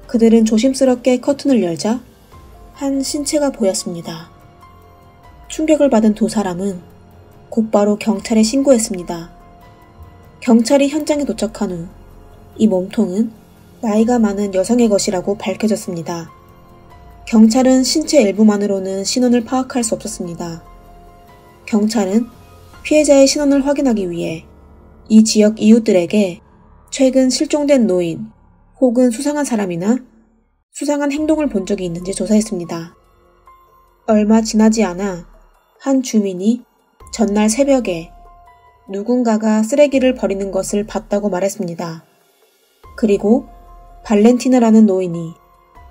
Speaker 1: 그들은 조심스럽게 커튼을 열자 한 신체가 보였습니다. 충격을 받은 두 사람은 곧바로 경찰에 신고했습니다. 경찰이 현장에 도착한 후 이 몸통은 나이가 많은 여성의 것이라고 밝혀졌습니다. 경찰은 신체 일부만으로는 신원을 파악할 수 없었습니다. 경찰은 피해자의 신원을 확인하기 위해 이 지역 이웃들에게 최근 실종된 노인 혹은 수상한 사람이나 수상한 행동을 본 적이 있는지 조사했습니다. 얼마 지나지 않아 한 주민이 전날 새벽에 누군가가 쓰레기를 버리는 것을 봤다고 말했습니다. 그리고 발렌티나라는 노인이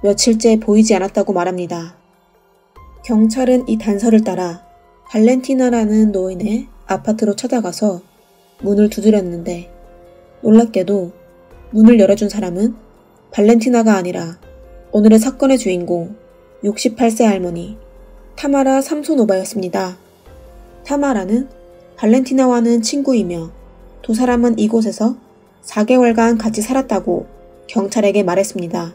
Speaker 1: 며칠째 보이지 않았다고 말합니다. 경찰은 이 단서를 따라 발렌티나라는 노인의 아파트로 찾아가서 문을 두드렸는데 놀랍게도 문을 열어준 사람은 발렌티나가 아니라 오늘의 사건의 주인공 68세 할머니 타마라 삼소노바였습니다. 타마라는 발렌티나와는 친구이며 두 사람은 이곳에서 4개월간 같이 살았다고 경찰에게 말했습니다.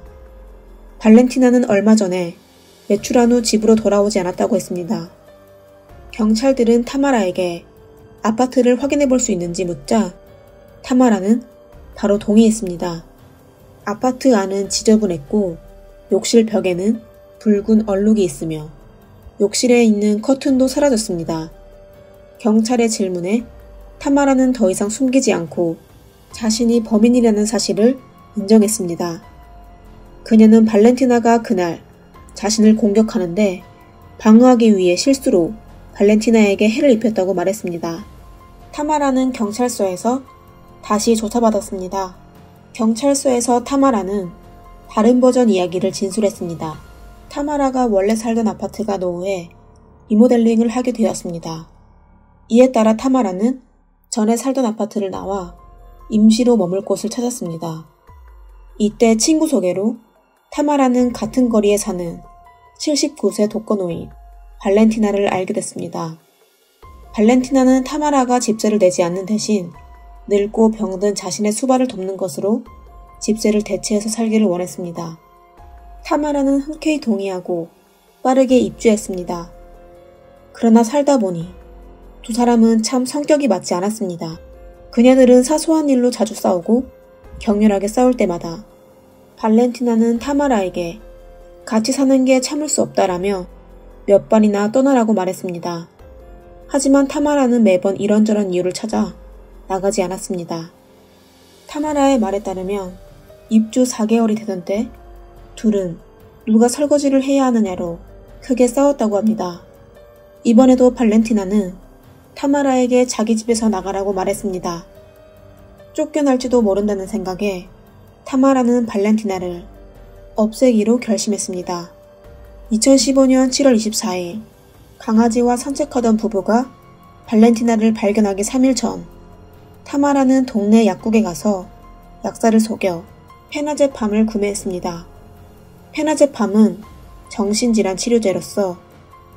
Speaker 1: 발렌티나는 얼마 전에 외출한 후 집으로 돌아오지 않았다고 했습니다. 경찰들은 타마라에게 아파트를 확인해 볼 수 있는지 묻자 타마라는 바로 동의했습니다. 아파트 안은 지저분했고 욕실 벽에는 붉은 얼룩이 있으며 욕실에 있는 커튼도 사라졌습니다. 경찰의 질문에 타마라는 더 이상 숨기지 않고 자신이 범인이라는 사실을 인정했습니다. 그녀는 발렌티나가 그날 자신을 공격하는데 방어하기 위해 실수로 발렌티나에게 해를 입혔다고 말했습니다. 타마라는 경찰서에서 다시 조사받았습니다. 경찰서에서 타마라는 다른 버전 이야기를 진술했습니다. 타마라가 원래 살던 아파트가 노후에 리모델링을 하게 되었습니다. 이에 따라 타마라는 전에 살던 아파트를 나와 임시로 머물 곳을 찾았습니다. 이때 친구 소개로 타마라는 같은 거리에 사는 79세 독거노인 발렌티나를 알게 됐습니다. 발렌티나는 타마라가 집세를 내지 않는 대신 늙고 병든 자신의 수발을 돕는 것으로 집세를 대체해서 살기를 원했습니다. 타마라는 흔쾌히 동의하고 빠르게 입주했습니다. 그러나 살다 보니 두 사람은 참 성격이 맞지 않았습니다. 그녀들은 사소한 일로 자주 싸우고 격렬하게 싸울 때마다 발렌티나는 타마라에게 같이 사는 게 참을 수 없다라며 몇 번이나 떠나라고 말했습니다. 하지만 타마라는 매번 이런저런 이유를 찾아 나가지 않았습니다. 타마라의 말에 따르면 입주 4개월이 되던 때 둘은 누가 설거지를 해야 하느냐로 크게 싸웠다고 합니다. 이번에도 발렌티나는 타마라에게 자기 집에서 나가라고 말했습니다. 쫓겨날지도 모른다는 생각에 타마라는 발렌티나를 없애기로 결심했습니다. 2015년 7월 24일 강아지와 산책하던 부부가 발렌티나를 발견하기 3일 전 타마라는 동네 약국에 가서 약사를 속여 페나제팜을 구매했습니다. 페나제팜은 정신질환 치료제로서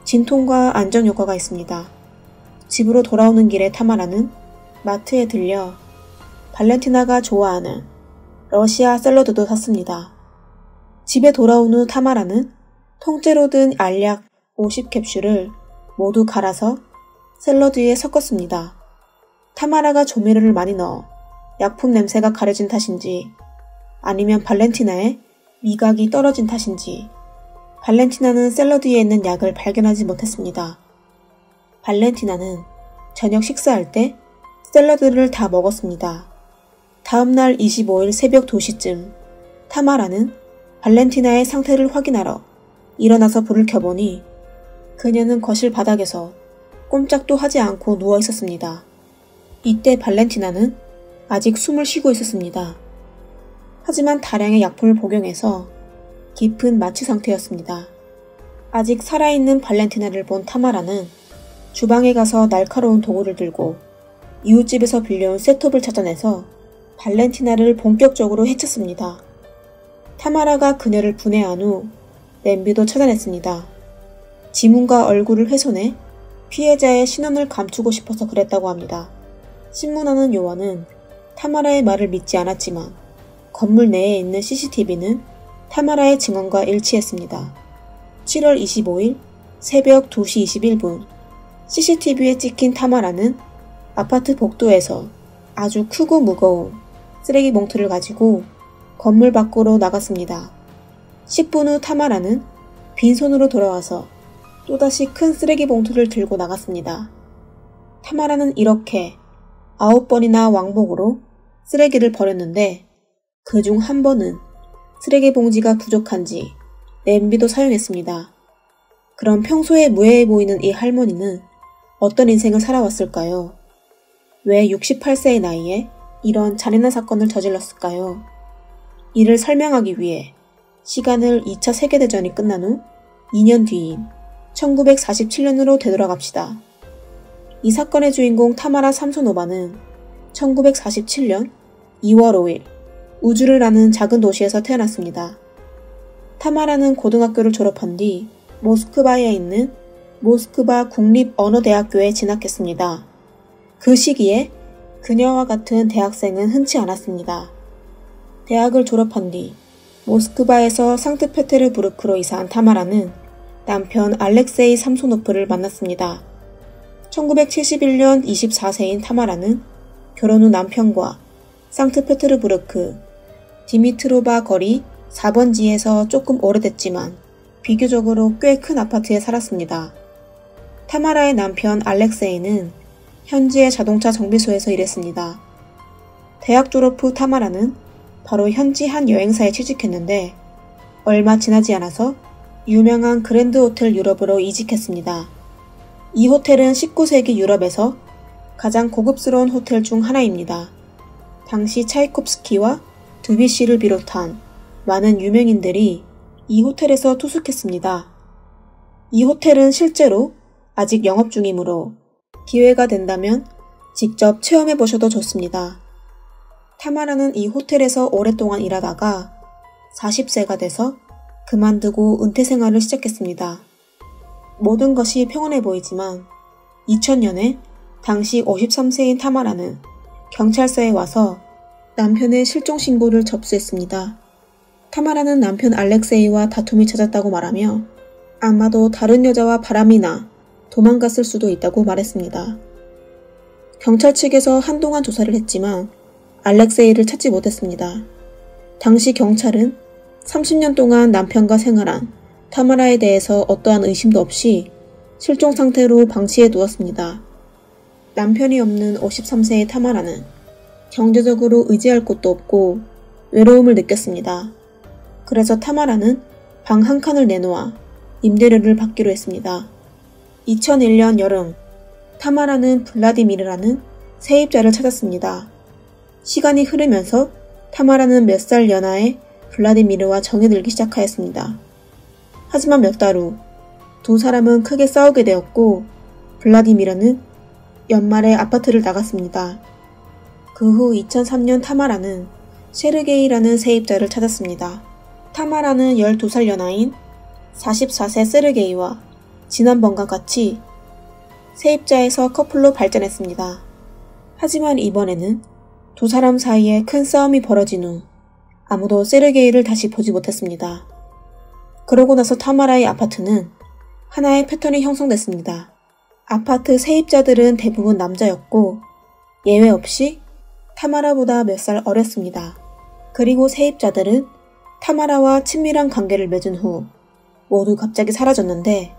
Speaker 1: 진통과 안정 효과가 있습니다. 집으로 돌아오는 길에 타마라는 마트에 들려 발렌티나가 좋아하는 러시아 샐러드도 샀습니다. 집에 돌아온 후 타마라는 통째로 든 알약 50캡슐을 모두 갈아서 샐러드에 섞었습니다. 타마라가 조미료를 많이 넣어 약품 냄새가 가려진 탓인지 아니면 발렌티나의 미각이 떨어진 탓인지 발렌티나는 샐러드에 있는 약을 발견하지 못했습니다. 발렌티나는 저녁 식사할 때 샐러드를 다 먹었습니다. 다음날 25일 새벽 2시쯤 타마라는 발렌티나의 상태를 확인하러 일어나서 불을 켜보니 그녀는 거실 바닥에서 꼼짝도 하지 않고 누워 있었습니다. 이때 발렌티나는 아직 숨을 쉬고 있었습니다. 하지만 다량의 약품을 복용해서 깊은 마취 상태였습니다. 아직 살아있는 발렌티나를 본 타마라는 주방에 가서 날카로운 도구를 들고 이웃집에서 빌려온 셋톱을 찾아내서 발렌티나를 본격적으로 해쳤습니다. 타마라가 그녀를 분해한 후 냄비도 찾아냈습니다. 지문과 얼굴을 훼손해 피해자의 신원을 감추고 싶어서 그랬다고 합니다. 신문하는 요원은 타마라의 말을 믿지 않았지만 건물 내에 있는 CCTV는 타마라의 증언과 일치했습니다. 7월 25일 새벽 2시 21분 CCTV에 찍힌 타마라는 아파트 복도에서 아주 크고 무거운 쓰레기 봉투를 가지고 건물 밖으로 나갔습니다. 10분 후 타마라는 빈손으로 돌아와서 또다시 큰 쓰레기 봉투를 들고 나갔습니다. 타마라는 이렇게 9번이나 왕복으로 쓰레기를 버렸는데 그중 한 번은 쓰레기 봉지가 부족한지 냄비도 사용했습니다. 그럼 평소에 무해해 보이는 이 할머니는 어떤 인생을 살아왔을까요? 왜 68세의 나이에 이런 잔인한 사건을 저질렀을까요? 이를 설명하기 위해 시간을 2차 세계대전이 끝난 후 2년 뒤인 1947년으로 되돌아갑시다. 이 사건의 주인공 타마라 삼소노바는 1947년 2월 5일 우주르라는 작은 도시에서 태어났습니다. 타마라는 고등학교를 졸업한 뒤 모스크바에 있는 모스크바 국립언어대학교에 진학했습니다. 그 시기에 그녀와 같은 대학생은 흔치 않았습니다. 대학을 졸업한 뒤 모스크바에서 상트페테르부르크로 이사한 타마라는 남편 알렉세이 삼소노프를 만났습니다. 1971년 24세인 타마라는 결혼 후 남편과 상트페테르부르크 디미트로바 거리 4번지에서 조금 오래됐지만 비교적으로 꽤 큰 아파트에 살았습니다. 타마라의 남편 알렉세이는 현지의 자동차 정비소에서 일했습니다. 대학 졸업 후 타마라는 바로 현지 한 여행사에 취직했는데 얼마 지나지 않아서 유명한 그랜드 호텔 유럽으로 이직했습니다. 이 호텔은 19세기 유럽에서 가장 고급스러운 호텔 중 하나입니다. 당시 차이콥스키와 드뷔시를 비롯한 많은 유명인들이 이 호텔에서 투숙했습니다. 이 호텔은 실제로 아직 영업 중이므로 기회가 된다면 직접 체험해 보셔도 좋습니다. 타마라는 이 호텔에서 오랫동안 일하다가 40세가 돼서 그만두고 은퇴 생활을 시작했습니다. 모든 것이 평온해 보이지만 2000년에 당시 53세인 타마라는 경찰서에 와서 남편의 실종 신고를 접수했습니다. 타마라는 남편 알렉세이와 다툼이 잦았다고 말하며 아마도 다른 여자와 바람이 나 도망갔을 수도 있다고 말했습니다. 경찰 측에서 한동안 조사를 했지만 알렉세이를 찾지 못했습니다. 당시 경찰은 30년 동안 남편과 생활한 타마라에 대해서 어떠한 의심도 없이 실종 상태로 방치해 두었습니다. 남편이 없는 53세의 타마라는 경제적으로 의지할 곳도 없고 외로움을 느꼈습니다. 그래서 타마라는 방 한 칸을 내놓아 임대료를 받기로 했습니다. 2001년 여름, 타마라는 블라디미르라는 세입자를 찾았습니다. 시간이 흐르면서 타마라는 몇 살 연하의 블라디미르와 정이 들기 시작하였습니다. 하지만 몇 달 후 두 사람은 크게 싸우게 되었고 블라디미르는 연말에 아파트를 나갔습니다. 그 후 2003년 타마라는 세르게이라는 세입자를 찾았습니다. 타마라는 12살 연하인 44세 세르게이와 지난번과 같이 세입자에서 커플로 발전했습니다. 하지만 이번에는 두 사람 사이에 큰 싸움이 벌어진 후 아무도 세르게이를 다시 보지 못했습니다. 그러고 나서 타마라의 아파트는 하나의 패턴이 형성됐습니다. 아파트 세입자들은 대부분 남자였고 예외 없이 타마라보다 몇 살 어렸습니다. 그리고 세입자들은 타마라와 친밀한 관계를 맺은 후 모두 갑자기 사라졌는데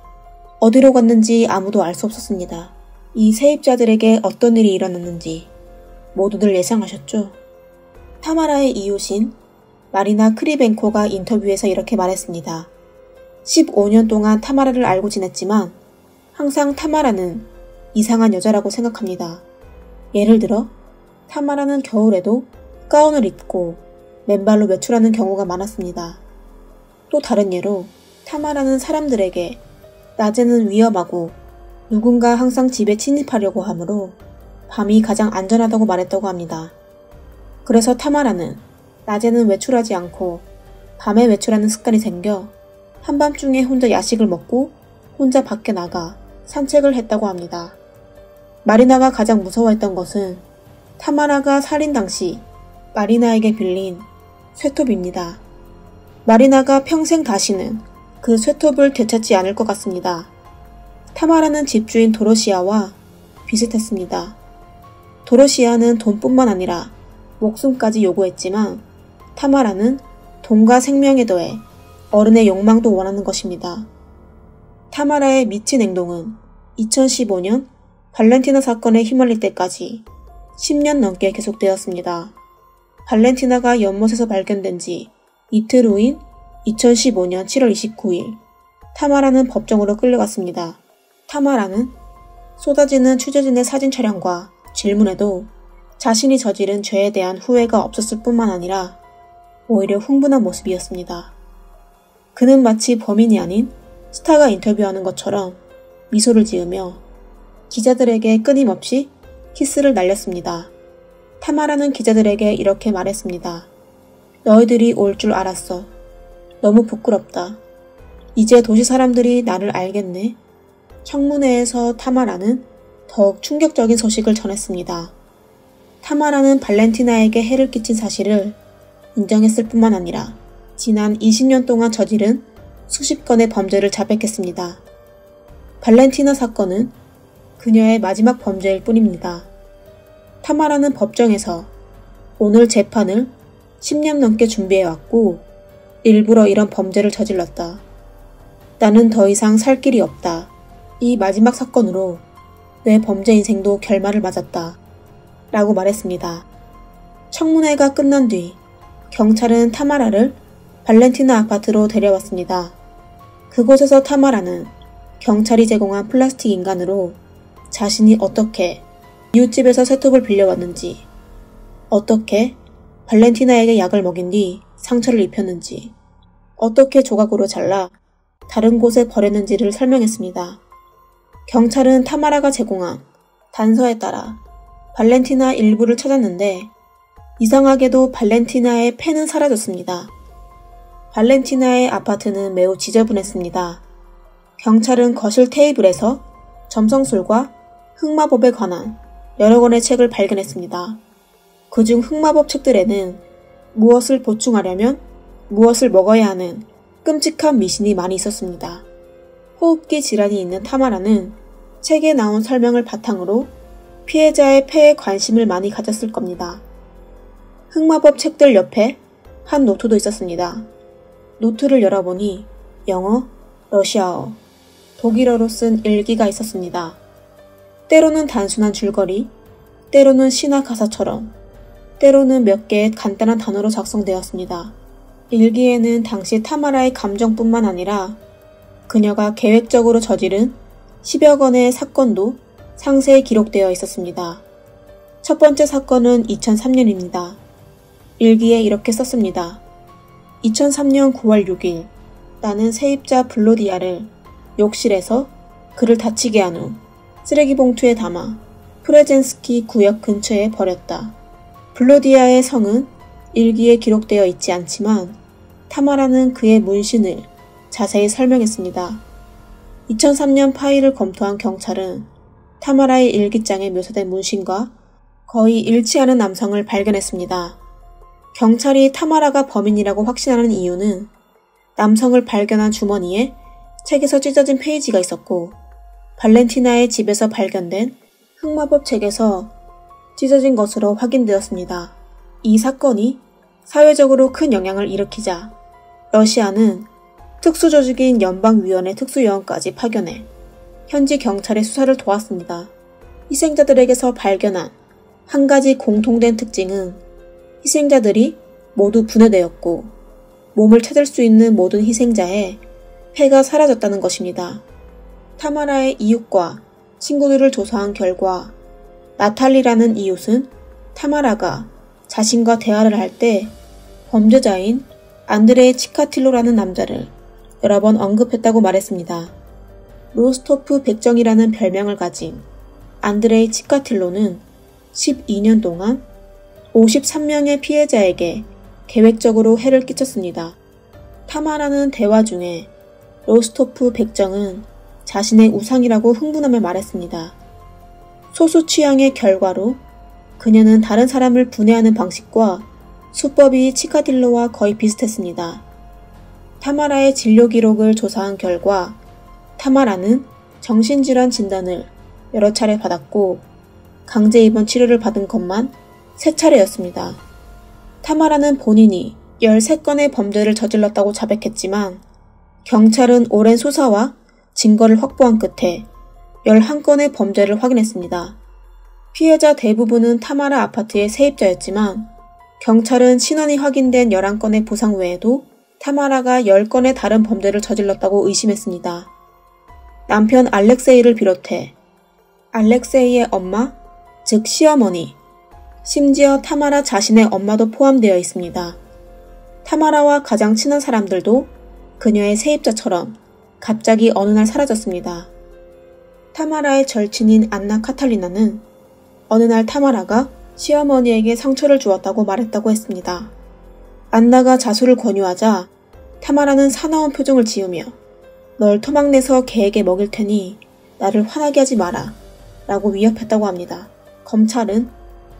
Speaker 1: 어디로 갔는지 아무도 알 수 없었습니다. 이 세입자들에게 어떤 일이 일어났는지 모두들 예상하셨죠? 타마라의 이웃인 마리나 크리벤코가 인터뷰에서 이렇게 말했습니다. 15년 동안 타마라를 알고 지냈지만 항상 타마라는 이상한 여자라고 생각합니다. 예를 들어 타마라는 겨울에도 가운을 입고 맨발로 외출하는 경우가 많았습니다. 또 다른 예로 타마라는 사람들에게 낮에는 위험하고 누군가 항상 집에 침입하려고 하므로 밤이 가장 안전하다고 말했다고 합니다. 그래서 타마라는 낮에는 외출하지 않고 밤에 외출하는 습관이 생겨 한밤중에 혼자 야식을 먹고 혼자 밖에 나가 산책을 했다고 합니다. 마리나가 가장 무서워했던 것은 타마라가 살인 당시 마리나에게 빌린 쇠톱입니다. 마리나가 평생 다시는 그 쇠톱을 되찾지 않을 것 같습니다. 타마라는 집주인 도로시아와 비슷했습니다. 도로시아는 돈뿐만 아니라 목숨까지 요구했지만 타마라는 돈과 생명에 더해 어른의 욕망도 원하는 것입니다. 타마라의 미친 행동은 2015년 발렌티나 사건에 휘말릴 때까지 10년 넘게 계속되었습니다. 발렌티나가 연못에서 발견된 지 이틀 후인 2015년 7월 29일 타마라는 법정으로 끌려갔습니다. 타마라는 쏟아지는 취재진의 사진 촬영과 질문에도 자신이 저지른 죄에 대한 후회가 없었을 뿐만 아니라 오히려 흥분한 모습이었습니다. 그는 마치 범인이 아닌 스타가 인터뷰하는 것처럼 미소를 지으며 기자들에게 끊임없이 키스를 날렸습니다. 타마라는 기자들에게 이렇게 말했습니다. 너희들이 올 줄 알았어. 너무 부끄럽다. 이제 도시 사람들이 나를 알겠네. 청문회에서 타마라는 더욱 충격적인 소식을 전했습니다. 타마라는 발렌티나에게 해를 끼친 사실을 인정했을 뿐만 아니라 지난 20년 동안 저지른 수십 건의 범죄를 자백했습니다. 발렌티나 사건은 그녀의 마지막 범죄일 뿐입니다. 타마라는 법정에서 오늘 재판을 10년 넘게 준비해왔고 일부러 이런 범죄를 저질렀다. 나는 더 이상 살 길이 없다. 이 마지막 사건으로 내 범죄 인생도 결말을 맞았다. 라고 말했습니다. 청문회가 끝난 뒤 경찰은 타마라를 발렌티나 아파트로 데려왔습니다. 그곳에서 타마라는 경찰이 제공한 플라스틱 인간으로 자신이 어떻게 이웃집에서 쇠톱을 빌려왔는지, 어떻게 발렌티나에게 약을 먹인 뒤 상처를 입혔는지, 어떻게 조각으로 잘라 다른 곳에 버렸는지를 설명했습니다. 경찰은 타마라가 제공한 단서에 따라 발렌티나 일부를 찾았는데 이상하게도 발렌티나의 펜은 사라졌습니다. 발렌티나의 아파트는 매우 지저분했습니다. 경찰은 거실 테이블에서 점성술과 흑마법에 관한 여러 권의 책을 발견했습니다. 그중 흑마법 책들에는 무엇을 보충하려면 무엇을 먹어야 하는 끔찍한 미신이 많이 있었습니다. 호흡기 질환이 있는 타마라는 책에 나온 설명을 바탕으로 피해자의 폐에 관심을 많이 가졌을 겁니다. 흑마법 책들 옆에 한 노트도 있었습니다. 노트를 열어보니 영어, 러시아어, 독일어로 쓴 일기가 있었습니다. 때로는 단순한 줄거리, 때로는 신화 가사처럼, 때로는 몇 개의 간단한 단어로 작성되었습니다. 일기에는 당시 타마라의 감정뿐만 아니라 그녀가 계획적으로 저지른 10여 건의 사건도 상세히 기록되어 있었습니다. 첫 번째 사건은 2003년입니다. 일기에 이렇게 썼습니다. 2003년 9월 6일 나는 세입자 블로디아를 욕실에서 그를 다치게 한 후 쓰레기 봉투에 담아 프레젠스키 구역 근처에 버렸다. 블로디아의 성은 일기에 기록되어 있지 않지만 타마라는 그의 문신을 자세히 설명했습니다. 2003년 파일을 검토한 경찰은 타마라의 일기장에 묘사된 문신과 거의 일치하는 남성을 발견했습니다. 경찰이 타마라가 범인이라고 확신하는 이유는 남성을 발견한 주머니에 책에서 찢어진 페이지가 있었고 발렌티나의 집에서 발견된 흑마법 책에서 찢어진 것으로 확인되었습니다. 이 사건이 사회적으로 큰 영향을 일으키자 러시아는 특수조직인 연방위원회 특수요원까지 파견해 현지 경찰의 수사를 도왔습니다. 희생자들에게서 발견한 한 가지 공통된 특징은 희생자들이 모두 분해되었고 몸을 찾을 수 있는 모든 희생자의 폐가 사라졌다는 것입니다. 타마라의 이웃과 친구들을 조사한 결과 나탈리라는 이웃은 타마라가 자신과 대화를 할 때 범죄자인 안드레이 치카틸로라는 남자를 여러 번 언급했다고 말했습니다. 로스토프 백정이라는 별명을 가진 안드레이 치카틸로는 12년 동안 53명의 피해자에게 계획적으로 해를 끼쳤습니다. 타마라는 대화 중에 로스토프 백정은 자신의 우상이라고 흥분하며 말했습니다. 소수 취향의 결과로 그녀는 다른 사람을 분해하는 방식과 수법이 치카딜로와 거의 비슷했습니다. 타마라의 진료 기록을 조사한 결과 타마라는 정신질환 진단을 여러 차례 받았고 강제 입원 치료를 받은 것만 3차례였습니다. 타마라는 본인이 13건의 범죄를 저질렀다고 자백했지만 경찰은 오랜 수사와 증거를 확보한 끝에 11건의 범죄를 확인했습니다. 피해자 대부분은 타마라 아파트의 세입자였지만 경찰은 신원이 확인된 11건의 부상 외에도 타마라가 10건의 다른 범죄를 저질렀다고 의심했습니다. 남편 알렉세이를 비롯해 알렉세이의 엄마, 즉 시어머니, 심지어 타마라 자신의 엄마도 포함되어 있습니다. 타마라와 가장 친한 사람들도 그녀의 세입자처럼 갑자기 어느 날 사라졌습니다. 타마라의 절친인 안나 카탈리나는 어느 날 타마라가 시어머니에게 상처를 주었다고 말했다고 했습니다. 안나가 자수를 권유하자 타마라는 사나운 표정을 지으며 널 토막내서 개에게 먹일 테니 나를 화나게 하지 마라 라고 위협했다고 합니다. 검찰은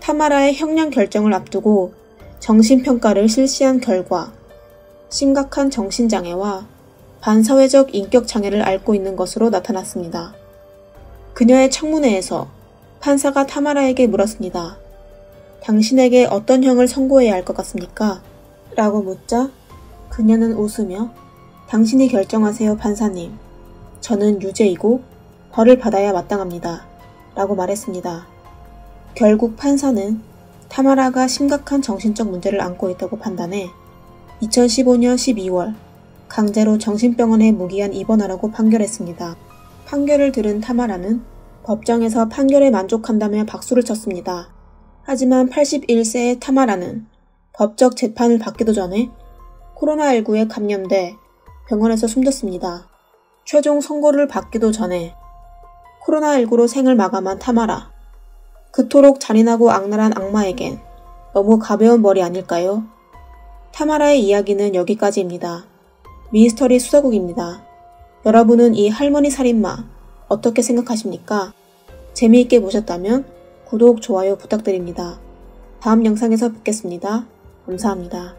Speaker 1: 타마라의 형량 결정을 앞두고 정신평가를 실시한 결과 심각한 정신장애와 반사회적 인격장애를 앓고 있는 것으로 나타났습니다. 그녀의 청문회에서 판사가 타마라에게 물었습니다. 당신에게 어떤 형을 선고해야 할 것 같습니까? 라고 묻자 그녀는 웃으며 당신이 결정하세요 판사님. 저는 유죄이고 벌을 받아야 마땅합니다. 라고 말했습니다. 결국 판사는 타마라가 심각한 정신적 문제를 안고 있다고 판단해 2015년 12월 강제로 정신병원에 무기한 입원하라고 판결했습니다. 판결을 들은 타마라는 법정에서 판결에 만족한다며 박수를 쳤습니다. 하지만 81세의 타마라는 법적 재판을 받기도 전에 코로나19에 감염돼 병원에서 숨졌습니다. 최종 선고를 받기도 전에 코로나19로 생을 마감한 타마라. 그토록 잔인하고 악랄한 악마에겐 너무 가벼운 벌이 아닐까요? 타마라의 이야기는 여기까지입니다. 미스터리 수사국입니다. 여러분은 이 할머니 살인마 어떻게 생각하십니까? 재미있게 보셨다면 구독, 좋아요 부탁드립니다. 다음 영상에서 뵙겠습니다. 감사합니다.